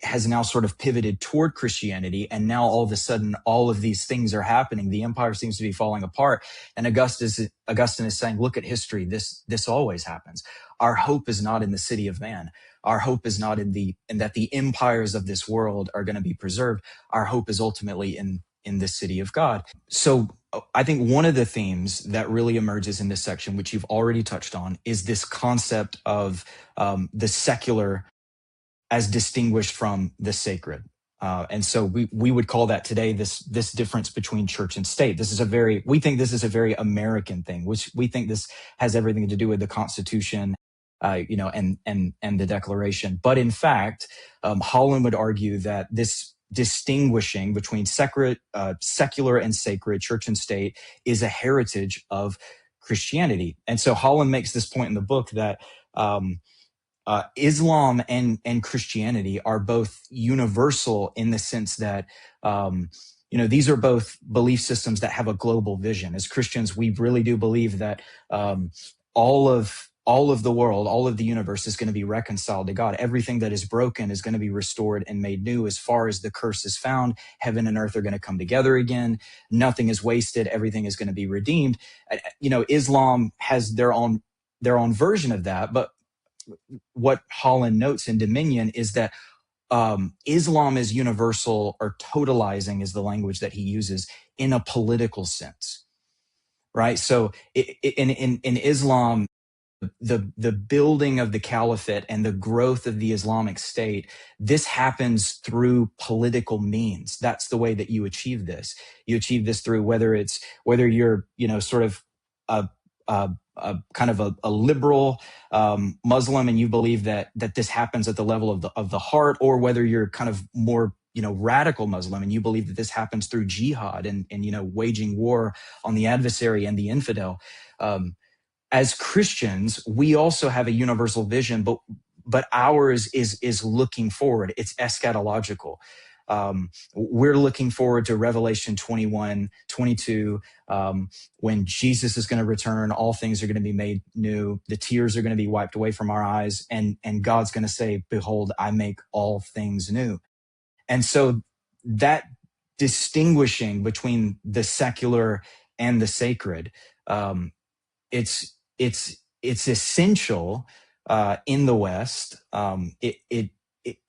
S2: has now sort of pivoted toward Christianity, and now all of a sudden all of these things are happening. The empire seems to be falling apart, and Augustine is saying, look at history. This always happens. Our hope is not in the City of Man. Our hope is not in that the empires of this world are going to be preserved. Our hope is ultimately in the City of God. So I think one of the themes that really emerges in this section, which you've already touched on, is this concept of the secular as distinguished from the sacred. And so we would call that today this difference between church and state. We think this is a very American thing, which we think this has everything to do with the Constitution, and the Declaration. But in fact, Holland would argue that this distinguishing between secular and sacred, church and state, is a heritage of Christianity. And so Holland makes this point in the book that Islam and Christianity are both universal in the sense that these are both belief systems that have a global vision. As Christians, we really do believe that all of the world, all of the universe is going to be reconciled to God. Everything that is broken is going to be restored and made new. As far as the curse is found, heaven and earth are going to come together again. Nothing is wasted. Everything is going to be redeemed. Islam has their own version of that. But what Holland notes in Dominion is that Islam is universal, or totalizing is the language that he uses, in a political sense, right? So in Islam, the building of the caliphate and the growth of the Islamic State, this happens through political means. That's the way that you achieve this. You achieve this through whether you're sort of a kind of a liberal Muslim, and you believe that this happens at the level of the heart, or whether you're kind of more radical Muslim and you believe that this happens through jihad and waging war on the adversary and the infidel. As Christians, we also have a universal vision, but ours is looking forward. It's eschatological. We're looking forward to Revelation 21, 22, when Jesus is going to return. All things are going to be made new. The tears are going to be wiped away from our eyes. And God's going to say, behold, I make all things new. And so that distinguishing between the secular and the sacred, it's essential in the West.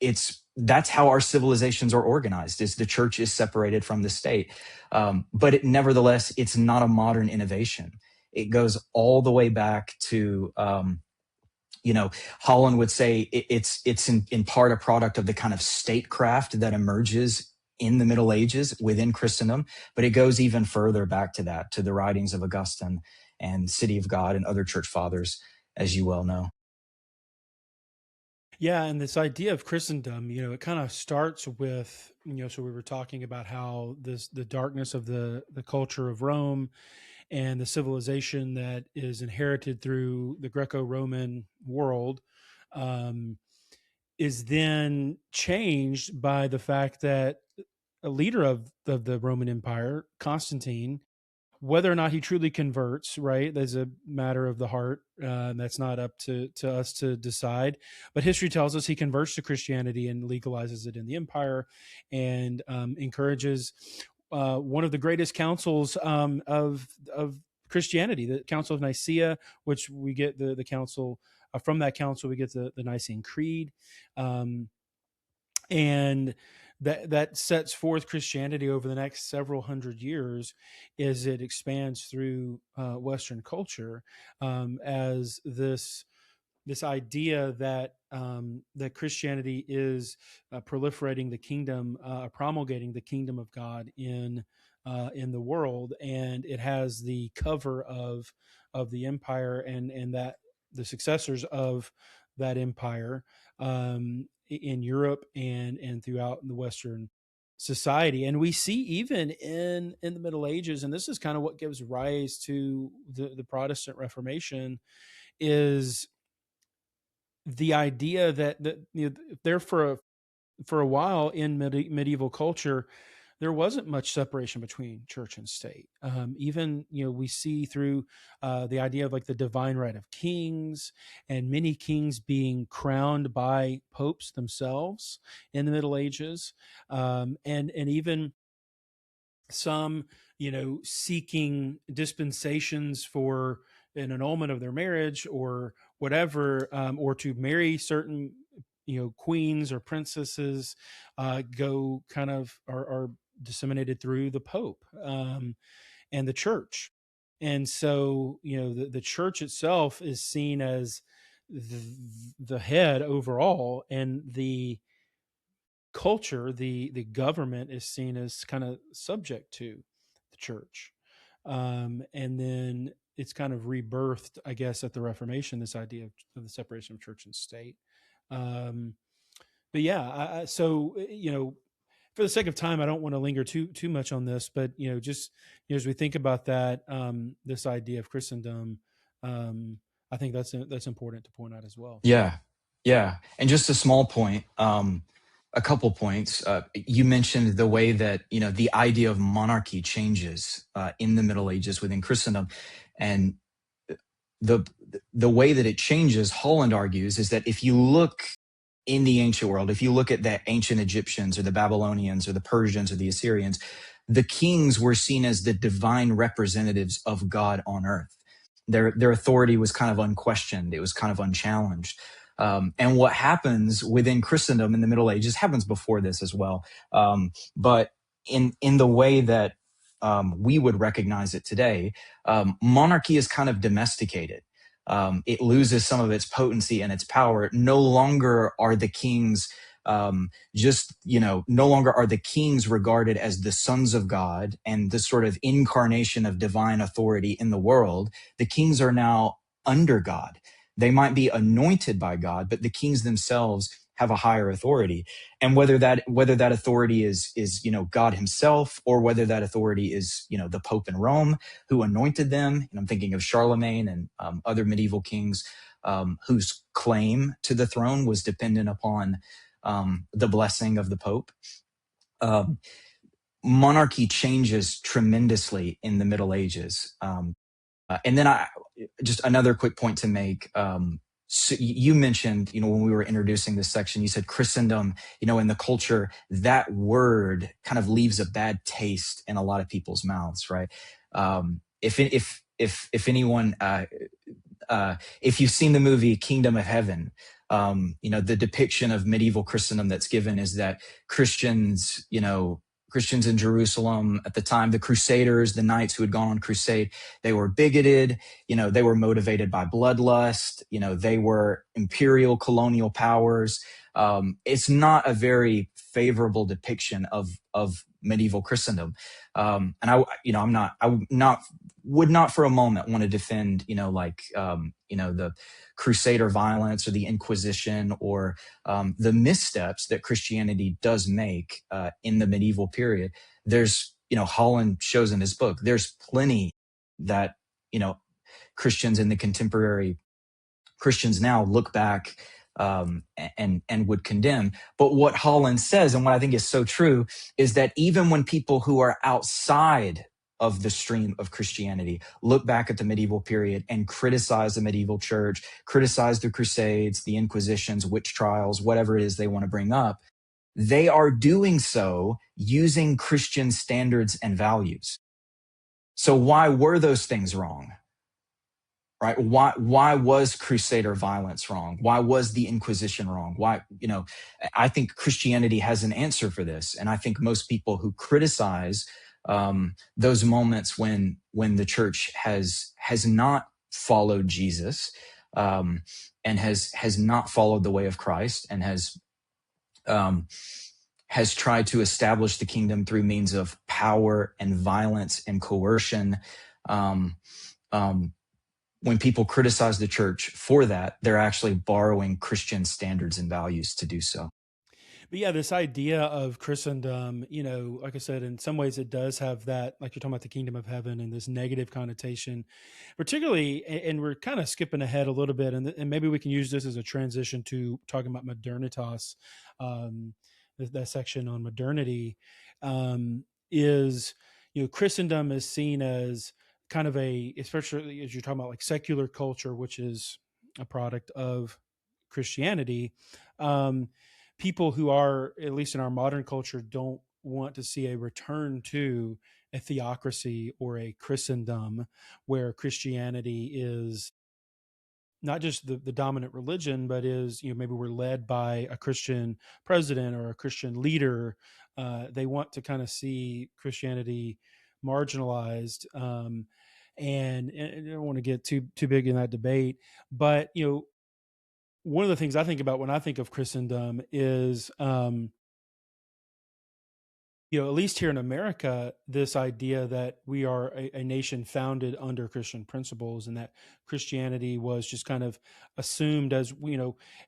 S2: It's that's how our civilizations are organized. Is the church is separated from the state, but nevertheless, it's not a modern innovation. It goes all the way back to Holland would say it's in part a product of the kind of statecraft that emerges in the Middle Ages within Christendom, but it goes even further back to that, to the writings of Augustine and City of God and other church fathers, as you well know.
S1: Yeah, and this idea of Christendom, it kind of starts with, so we were talking about how the darkness of the culture of Rome and the civilization that is inherited through the Greco-Roman world is then changed by the fact that a leader of the Roman Empire, Constantine, whether or not he truly converts, right? There's a matter of the heart. That's not up to us to decide. But history tells us he converts to Christianity and legalizes it in the empire, and encourages one of the greatest councils of Christianity, the Council of Nicaea, which we get the council from that council. We get the Nicene Creed, and that sets forth Christianity over the next several hundred years as it expands through Western culture, as this idea that that Christianity is proliferating the kingdom, promulgating the kingdom of God in the world, and it has the cover of the empire and that the successors of that empire in Europe and throughout the Western society. And we see even in the Middle Ages, and this is kind of what gives rise to the Protestant Reformation, is the idea that there for a while in medieval culture, there wasn't much separation between church and state. Even we see through the idea of like the divine right of kings, and many kings being crowned by popes themselves in the Middle Ages, and even some seeking dispensations for an annulment of their marriage or whatever, or to marry certain queens or princesses, go kind of are disseminated through the Pope and the church. And so the church itself is seen as the head overall, and the culture, the government, is seen as kind of subject to the church. And then it's kind of rebirthed, I guess, at the Reformation, this idea of the separation of church and state. But yeah, so for the sake of time, I don't want to linger too much on this, but just as we think about that, this idea of Christendom, I think that's important to point out as well.
S2: Yeah. And just a small point, a couple points. You mentioned the way that the idea of monarchy changes in the Middle Ages within Christendom, and the way that it changes, Holland argues, is that if you look in the ancient world, if you look at the ancient Egyptians or the Babylonians or the Persians or the Assyrians, the kings were seen as the divine representatives of God on earth. Their authority was kind of unquestioned. It was kind of unchallenged. And what happens within Christendom in the Middle Ages happens before this as well. But in the way that we would recognize it today, monarchy is kind of domesticated. It loses some of its potency and its power. No longer are the kings no longer are the kings regarded as the sons of God and the sort of incarnation of divine authority in the world. The kings are now under God. They might be anointed by God, but the kings themselves have a higher authority. And whether that authority is God himself, or whether that authority is the Pope in Rome who anointed them, and I'm thinking of Charlemagne and other medieval kings whose claim to the throne was dependent upon the blessing of the Pope. Um, Monarchy changes tremendously in the Middle Ages. And then just another quick point to make. So you mentioned, when we were introducing this section, you said Christendom, in the culture, that word kind of leaves a bad taste in a lot of people's mouths, right? If anyone, if you've seen the movie Kingdom of Heaven, the depiction of medieval Christendom that's given is that Christians in Jerusalem at the time, the Crusaders, the knights who had gone on crusade, they were bigoted, they were motivated by bloodlust, they were imperial colonial powers. It's not a very favorable depiction of medieval Christendom. And would not for a moment want to defend, the Crusader violence or the Inquisition or the missteps that Christianity does make in the medieval period. There's, Holland shows in his book, there's plenty that, Christians in the contemporary Christians now look back and would condemn. But what Holland says, and what I think is so true, is that even when people who are outside of the stream of Christianity look back at the medieval period and criticize the medieval church, criticize the Crusades, the Inquisitions, witch trials, whatever it is they want to bring up, they are doing so using Christian standards and values. So why were those things wrong? Right? Why was Crusader violence wrong? Why was the Inquisition wrong? I think Christianity has an answer for this. And I think most people who criticize those moments when the church has not followed Jesus, and has not followed the way of Christ, and has tried to establish the kingdom through means of power and violence and coercion. When people criticize the church for that, they're actually borrowing Christian standards and values to do so.
S1: But yeah, this idea of Christendom, like I said, in some ways it does have that, like you're talking about the kingdom of heaven and this negative connotation, particularly, and we're kind of skipping ahead a little bit, and maybe we can use this as a transition to talking about modernitas, that section on modernity, is, Christendom is seen as kind of especially as you're talking about like secular culture, which is a product of Christianity. People who are, at least in our modern culture, don't want to see a return to a theocracy or a Christendom where Christianity is not just the dominant religion, but is, maybe we're led by a Christian president or a Christian leader. They want to kind of see Christianity marginalized. And I don't want to get too big in that debate, but one of the things I think about when I think of Christendom is, at least here in America, this idea that we are a nation founded under Christian principles, and that Christianity was just kind of assumed as,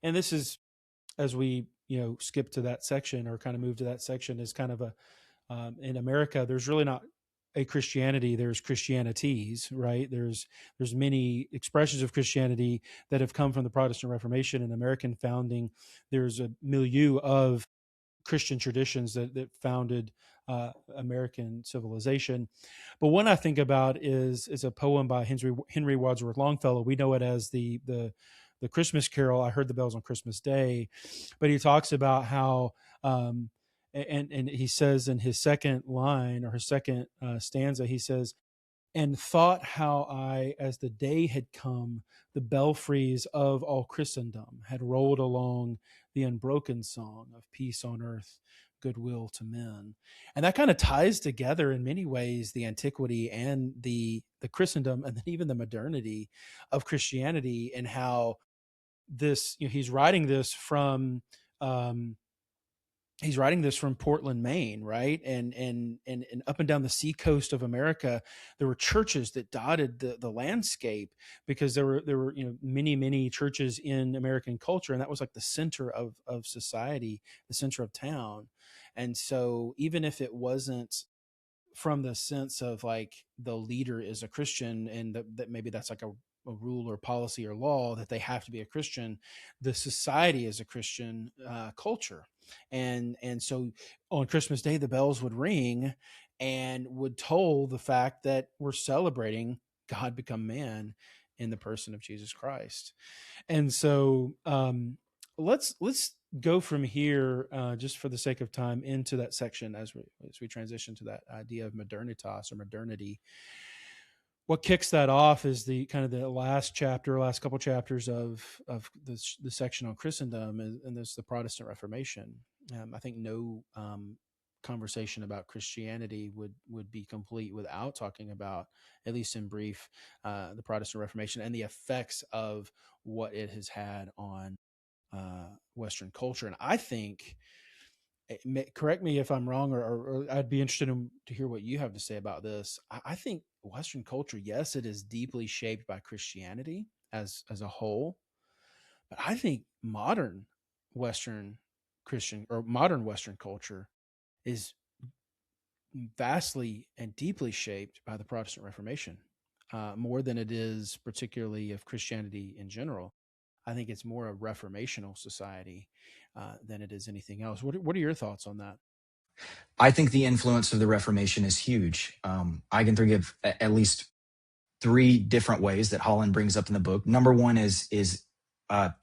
S1: and this is, as we, skip to that section or kind of move to that section, is kind of in America, there's really not a Christianity, there's Christianities, right? There's many expressions of Christianity that have come from the Protestant Reformation and American founding. There's a milieu of Christian traditions that founded American civilization. But one I think about is a poem by Henry Wadsworth Longfellow. We know it as the Christmas Carol, I Heard the Bells on Christmas Day. But he talks about how and he says in his second line, or his second stanza, he says, "And thought how I, as the day had come, the belfries of all Christendom had rolled along the unbroken song of peace on earth, goodwill to men." And that kind of ties together in many ways the antiquity and the Christendom, and then even the modernity of Christianity, and how this, he's writing this from Portland, Maine, right? And up and down the seacoast of America, there were churches that dotted the landscape, because there were many churches in American culture, and that was like the center of society, the center of town. And so even if it wasn't from the sense of like the leader is a Christian, and that maybe that's like a rule or policy or law that they have to be a Christian. The society is a Christian culture, and so on Christmas Day the bells would ring and would toll the fact that we're celebrating God become man in the person of Jesus Christ. And so let's go from here, just for the sake of time, into that section as we transition to that idea of modernitas or modernity. What kicks that off is the kind of the last couple chapters of the section on Christendom, and this the Protestant Reformation. I think no conversation about Christianity would be complete without talking about, at least in brief, the Protestant Reformation and the effects of what it has had on Western culture. And I think, correct me if I'm wrong, or I'd be interested to hear what you have to say about this. I think Western culture, yes, it is deeply shaped by Christianity as a whole, but I think Western modern Western culture is vastly and deeply shaped by the Protestant Reformation, more than it is particularly of Christianity in general. I think it's more a reformational society than it is anything else. What are your thoughts on that?
S2: I think the influence of the Reformation is huge. I can think of at least three different ways that Holland brings up in the book. Number one is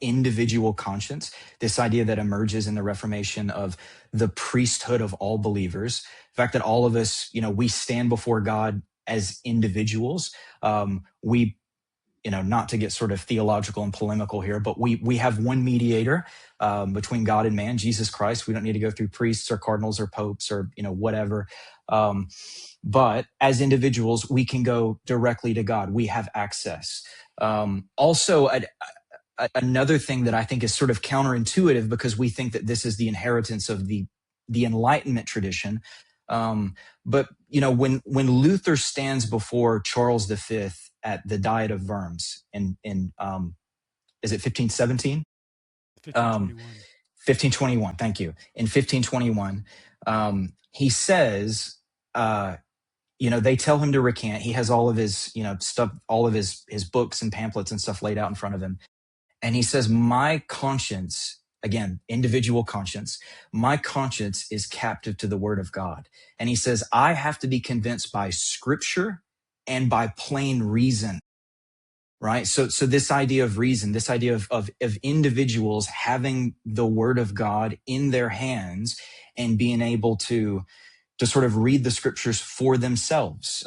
S2: individual conscience, this idea that emerges in the Reformation of the priesthood of all believers, the fact that all of us, we stand before God as individuals. We not to get sort of theological and polemical here, but we have one mediator between God and man, Jesus Christ. We don't need to go through priests or cardinals or popes or whatever. But as individuals, we can go directly to God. We have access. Also, another thing that I think is sort of counterintuitive, because we think that this is the inheritance of the Enlightenment tradition. But when Luther stands before Charles V at the Diet of Worms in is it 1517?
S1: 1521.
S2: 1521. Thank you. In 1521, he says, they tell him to recant. He has all of his, stuff, all of his books and pamphlets and stuff laid out in front of him. And he says, my conscience, again, individual conscience, my conscience is captive to the word of God. And he says, I have to be convinced by scripture and by plain reason. Right. So this idea of reason, this idea of individuals having the word of God in their hands and being able to sort of read the scriptures for themselves,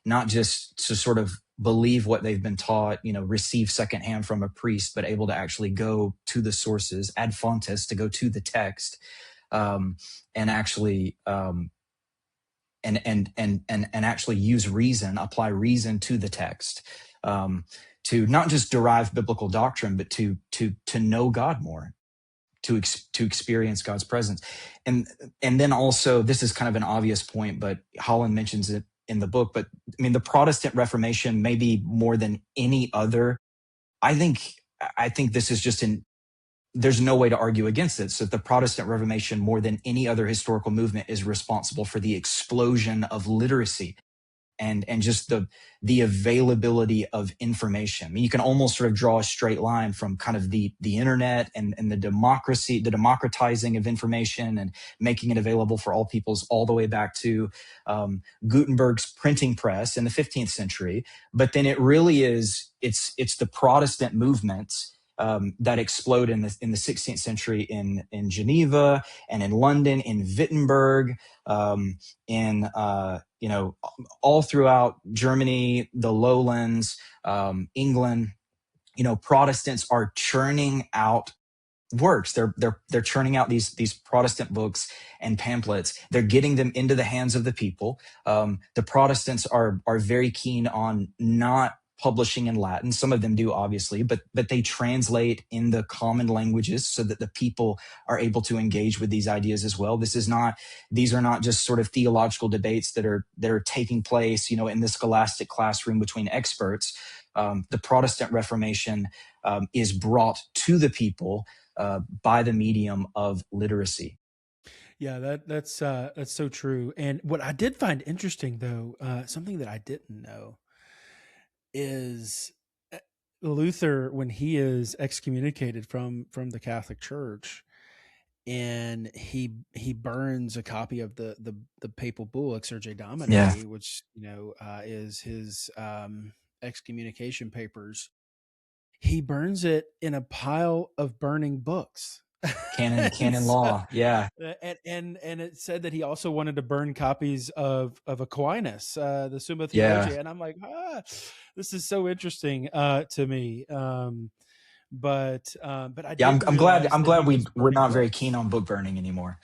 S2: not just to sort of believe what they've been taught, receive secondhand from a priest, but able to actually go to the sources, ad fontes, to go to the text, and actually and actually use reason, apply reason to the text, to not just derive biblical doctrine, but to know God more, to experience God's presence. And then also, this is kind of an obvious point, but Holland mentions it in the book, but I mean, the Protestant Reformation, maybe more than any other, I think this is just there's no way to argue against it. So the Protestant Reformation, more than any other historical movement, is responsible for the explosion of literacy and just the availability of information. I mean, you can almost sort of draw a straight line from kind of the internet and the democratizing of information and making it available for all peoples, all the way back to Gutenberg's printing press in the 15th century. But then it really is, it's the Protestant movements that explode in the 16th century in Geneva and in London, in Wittenberg, in all throughout Germany, the lowlands, England. Protestants are churning out works. They're churning out these Protestant books and pamphlets. They're getting them into the hands of the people. The Protestants are very keen on not publishing in Latin. Some of them do, obviously, but they translate in the common languages so that the people are able to engage with these ideas as well. These are not just sort of theological debates that are taking place, in the scholastic classroom between experts. The Protestant Reformation is brought to the people by the medium of literacy.
S1: Yeah, that's so true. And what I did find interesting, though, something that I didn't know is Luther, when he is excommunicated from the Catholic Church, and he burns a copy of the papal bull Exsurge
S2: Yeah.
S1: Domine, which is his excommunication papers. He burns it in a pile of burning books. And
S2: Canon law. Yeah.
S1: and it said that he also wanted to burn copies of Aquinas, the Summa
S2: Yeah.
S1: Theologiae, and I'm like, this is so interesting to me. But I
S2: Yeah. I'm,
S1: didn't
S2: I'm glad,
S1: realize
S2: I'm
S1: that he
S2: glad
S1: was
S2: we're
S1: burning
S2: not very keen
S1: books.
S2: on book burning anymore.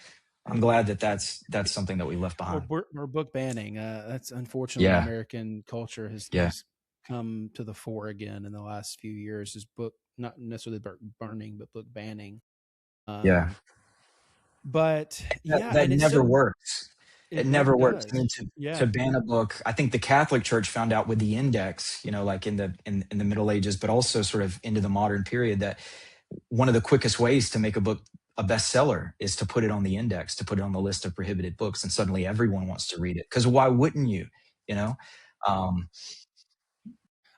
S2: I'm
S1: Yeah,
S2: glad that that's something that we left behind.
S1: or book banning. That's unfortunately in
S2: Yeah.
S1: American culture
S2: Yeah.
S1: has come to the fore again in the last few years. Is book not necessarily burning, but book banning.
S2: Yeah.
S1: Um, but
S2: That,
S1: yeah,
S2: that
S1: and it's
S2: never
S1: so
S2: works. It
S1: it never
S2: never works. I mean,
S1: does.
S2: to
S1: Yeah.
S2: ban a book, I think the Catholic Church found out with the index, like in the Middle Ages, but also sort of into the modern period, that one of the quickest ways to make a book a bestseller is to put it on the index, to put it on the list of prohibited books, and suddenly everyone wants to read it. Because why wouldn't you? You know? Um,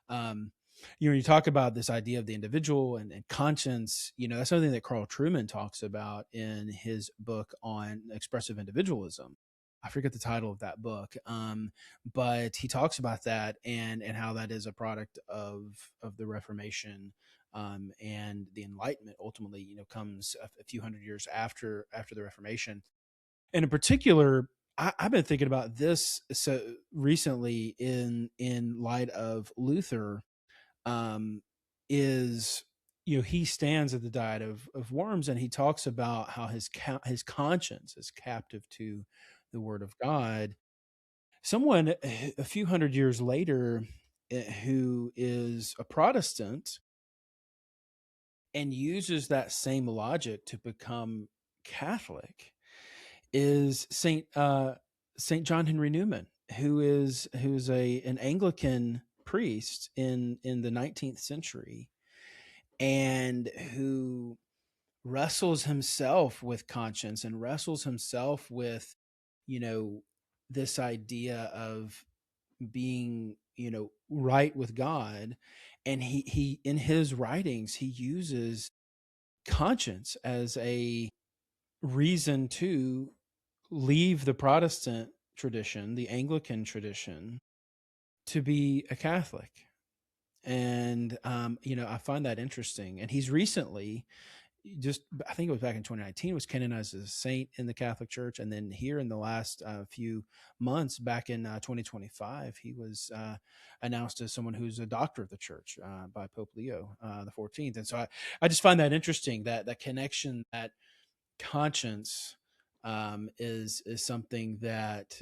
S1: um, you talk about this idea of the individual and conscience. That's something that Carl Trueman talks about in his book on expressive individualism. I forget the title of that book, but he talks about that and how that is a product of the Reformation, and the Enlightenment. Ultimately, comes a few hundred years after the Reformation, and in particular, I've been thinking about this so recently in light of Luther. Um, is he stands at the Diet of Worms, and he talks about how his conscience is captive to the Word of God. Someone a few hundred years later, who is a Protestant and uses that same logic to become Catholic, is Saint John Henry Newman, who's an Anglican priest in the 19th century, and who wrestles himself with conscience and wrestles himself with you know this idea of being right with God. And he in his writings he uses conscience as a reason to leave the Protestant tradition, the Anglican tradition, to be a Catholic. And I find that interesting. And he's recently, just I think it was back in 2019, was canonized as a saint in the Catholic Church, and then here in the last few months, back in 2025, he was announced as someone who's a doctor of the Church by Pope Leo the 14th. And so I just find that interesting, that connection, that conscience is something that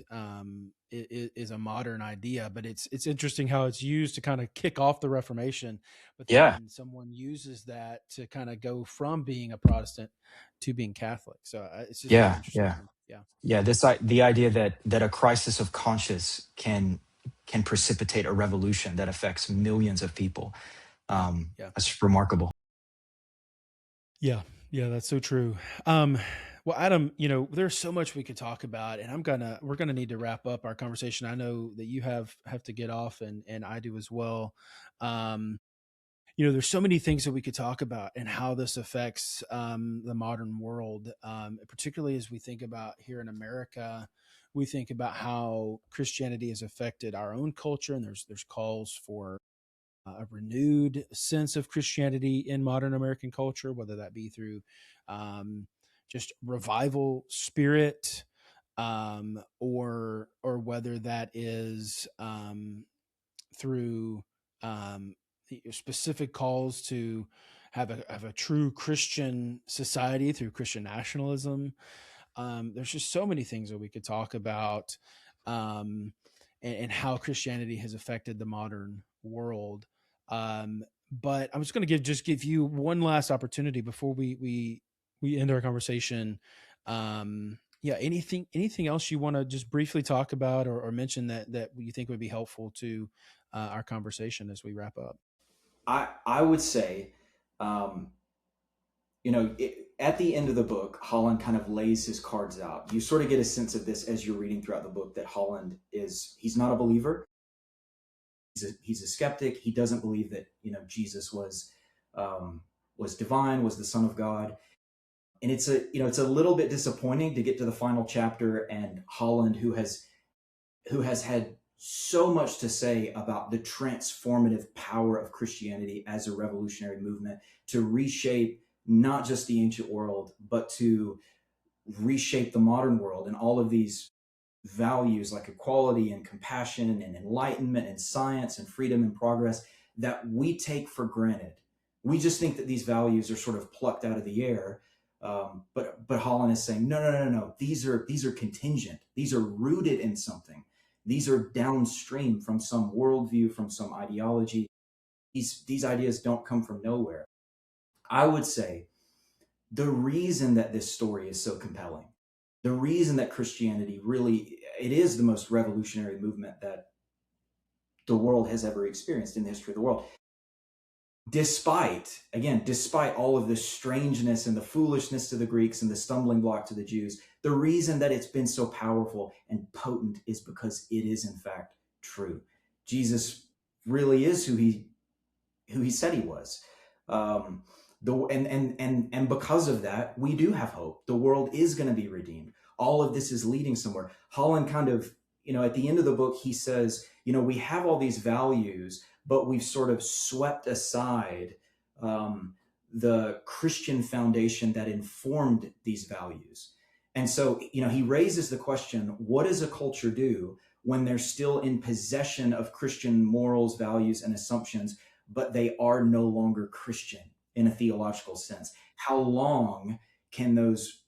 S1: is a modern idea, but it's interesting how it's used to kind of kick off the Reformation, but
S2: yeah.
S1: then someone uses that to kind of go from being a Protestant to being Catholic. So it's just really
S2: Yeah.
S1: interesting
S2: Yeah.
S1: to me. Yeah,
S2: Yeah. The idea that a crisis of conscience can precipitate a revolution that affects millions of people.
S1: yeah, yeah.
S2: That's remarkable.
S1: Yeah, yeah, that's so true. Um, well, Adam, there's so much we could talk about, and we're gonna need to wrap up our conversation. I know that you have to get off, and I do as well. Um, there's so many things that we could talk about, and how this affects the modern world, particularly as we think about here in America. We think about how Christianity has affected our own culture, and there's calls for a renewed sense of Christianity in modern American culture, whether that be through um, just revival spirit, or whether that is through specific calls to have a true Christian society through Christian nationalism. There's just so many things that we could talk about, um, and how Christianity has affected the modern world. But I was going to give you one last opportunity before we end our conversation. Yeah, anything else you want to just briefly talk about, or mention that you think would be helpful to our conversation as we wrap up?
S2: I would say, um, at the end of the book, Holland kind of lays his cards out. You sort of get a sense of this as you're reading throughout the book, that Holland he's not a believer.
S3: He's a skeptic. He doesn't believe that Jesus was divine, was the Son of God. And it's a little bit disappointing to get to the final chapter, and Holland, who has had so much to say about the transformative power of Christianity as a revolutionary movement to reshape not just the ancient world, but to reshape the modern world, and all of these values like equality and compassion and enlightenment and science and freedom and progress that we take for granted. We just think that these values are sort of plucked out of the air. But Holland is saying, no. These are contingent. These are rooted in something. These are downstream from some worldview, from some ideology. These ideas don't come from nowhere. I would say the reason that this story is so compelling, the reason that Christianity really, it is the most revolutionary movement that the world has ever experienced in the history of the world. Despite all of the strangeness and the foolishness to the Greeks and the stumbling block to the Jews, the reason that it's been so powerful and potent is because it is in fact true. Jesus really is who he said he was. And because of that, we do have hope. The world is going to be redeemed. All of this is leading somewhere. Holland kind of, at the end of the book, he says, we have all these values, but we've sort of swept aside the Christian foundation that informed these values. And so, he raises the question, what does a culture do when they're still in possession of Christian morals, values, and assumptions, but they are no longer Christian in a theological sense? How long can those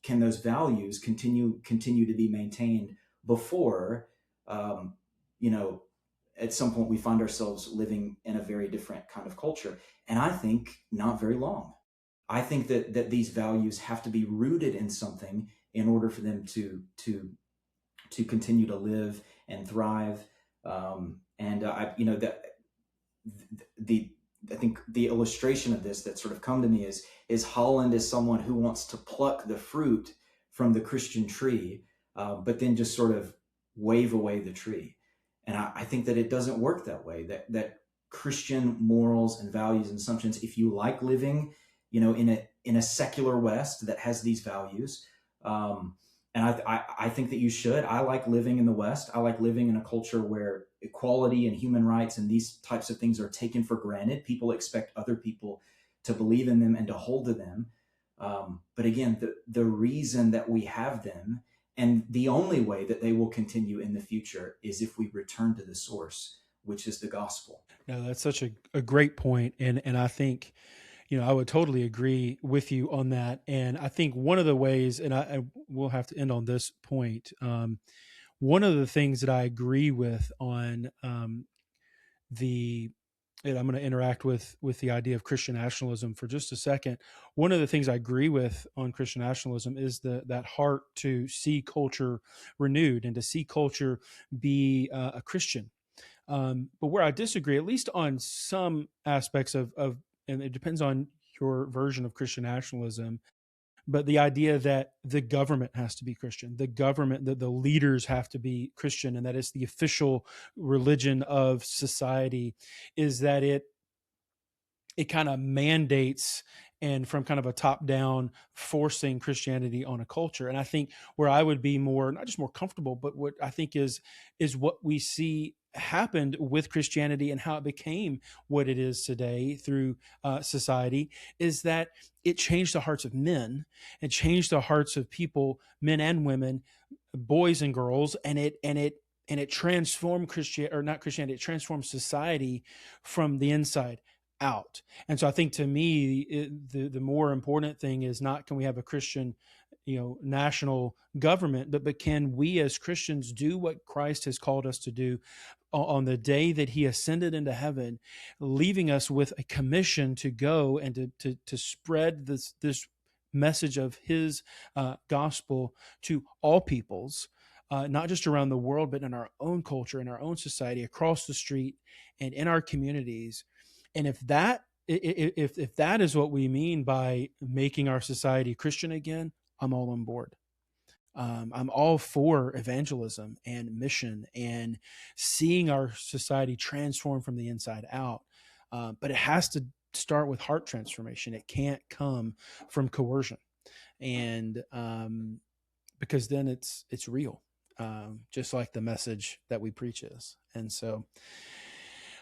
S3: values continue to be maintained before, at some point we find ourselves living in a very different kind of culture? And I think not very long. I think that these values have to be rooted in something in order for them to continue to live and thrive. I think the illustration of this that sort of come to me is Holland is someone who wants to pluck the fruit from the Christian tree, but then just sort of wave away the tree. And I think that it doesn't work that way, that Christian morals and values and assumptions, if you like living, in a secular West that has these values, and I think that you should. I like living in the West. I like living in a culture where equality and human rights and these types of things are taken for granted. People expect other people to believe in them and to hold to them. But again, the reason that we have them, and the only way that they will continue in the future, is if we return to the source, which is the gospel.
S1: No, that's such a great point. And I think, I would totally agree with you on that. And I think one of the ways, and I will have to end on this point, one of the things that I agree with on and I'm going to interact with the idea of Christian nationalism for just a second. One of the things I agree with on Christian nationalism is that heart to see culture renewed and to see culture be a Christian. But where I disagree, at least on some aspects of, and it depends on your version of Christian nationalism, but the idea that the government has to be Christian, the government, the leaders have to be Christian, and that it's the official religion of society, is that it kind of mandates, and from kind of a top down, forcing Christianity on a culture. And I think where I would be more, not just more comfortable, but what I think is what we see happened with Christianity and how it became what it is today through society, is that it changed the hearts of men, it changed the hearts of people, men and women, boys and girls, and it transformed Christianity, it transformed society from the inside out. And so I think, to me, the more important thing is not, can we have a Christian national government, but can we as Christians do what Christ has called us to do on the day that he ascended into heaven, leaving us with a commission to go and to spread this message of his gospel to all peoples, not just around the world, but in our own culture, in our own society, across the street, and in our communities. And if that is what we mean by making our society Christian again, I'm all on board. I'm all for evangelism and mission and seeing our society transform from the inside out. But it has to start with heart transformation. It can't come from coercion. And because then it's real, just like the message that we preach is. And so,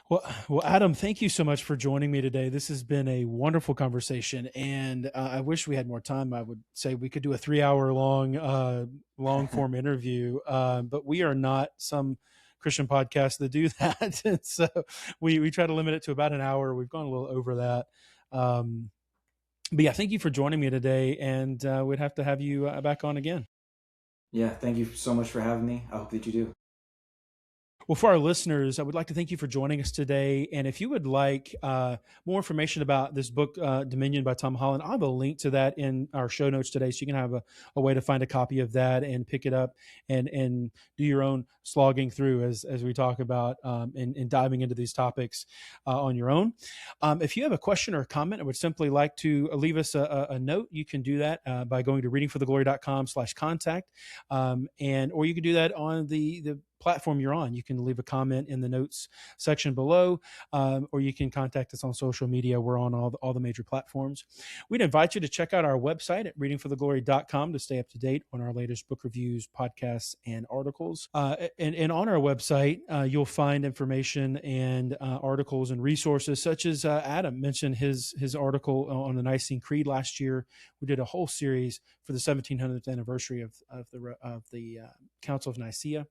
S1: well, Adam, thank you so much for joining me today. This has been a wonderful conversation, and I wish we had more time. I would say we could do a 3-hour long form interview, but we are not some Christian podcast that do that. And so we try to limit it to about an hour. We've gone a little over that. But yeah, thank you for joining me today, and we'd have to have you back on again.
S3: Yeah, thank you so much for having me. I hope that you do.
S1: Well, for our listeners, I would like to thank you for joining us today. And if you would like more information about this book, Dominion by Tom Holland, I'll have a link to that in our show notes today. So you can have a way to find a copy of that and pick it up and do your own slogging through as we talk about and diving into these topics on your own. If you have a question or a comment, I would simply like to leave us a note. You can do that by going to readingfortheglory.com/contact. Or you can do that on the platform you're on. You can leave a comment in the notes section below, or you can contact us on social media. We're on all the major platforms. We'd invite you to check out our website at readingfortheglory.com to stay up to date on our latest book reviews, podcasts, and articles. And on our website, you'll find information and articles and resources, such as Adam mentioned his article on the Nicene Creed last year. We did a whole series for the 1700th anniversary of the Council of Nicaea,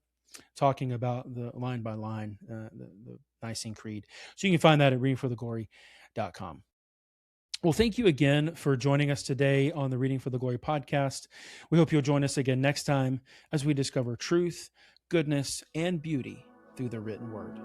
S1: talking about the line by line, the Nicene Creed. So you can find that at readingfortheglory.com. Well, thank you again for joining us today on the Reading for the Glory podcast. We hope you'll join us again next time as we discover truth, goodness, and beauty through the written word.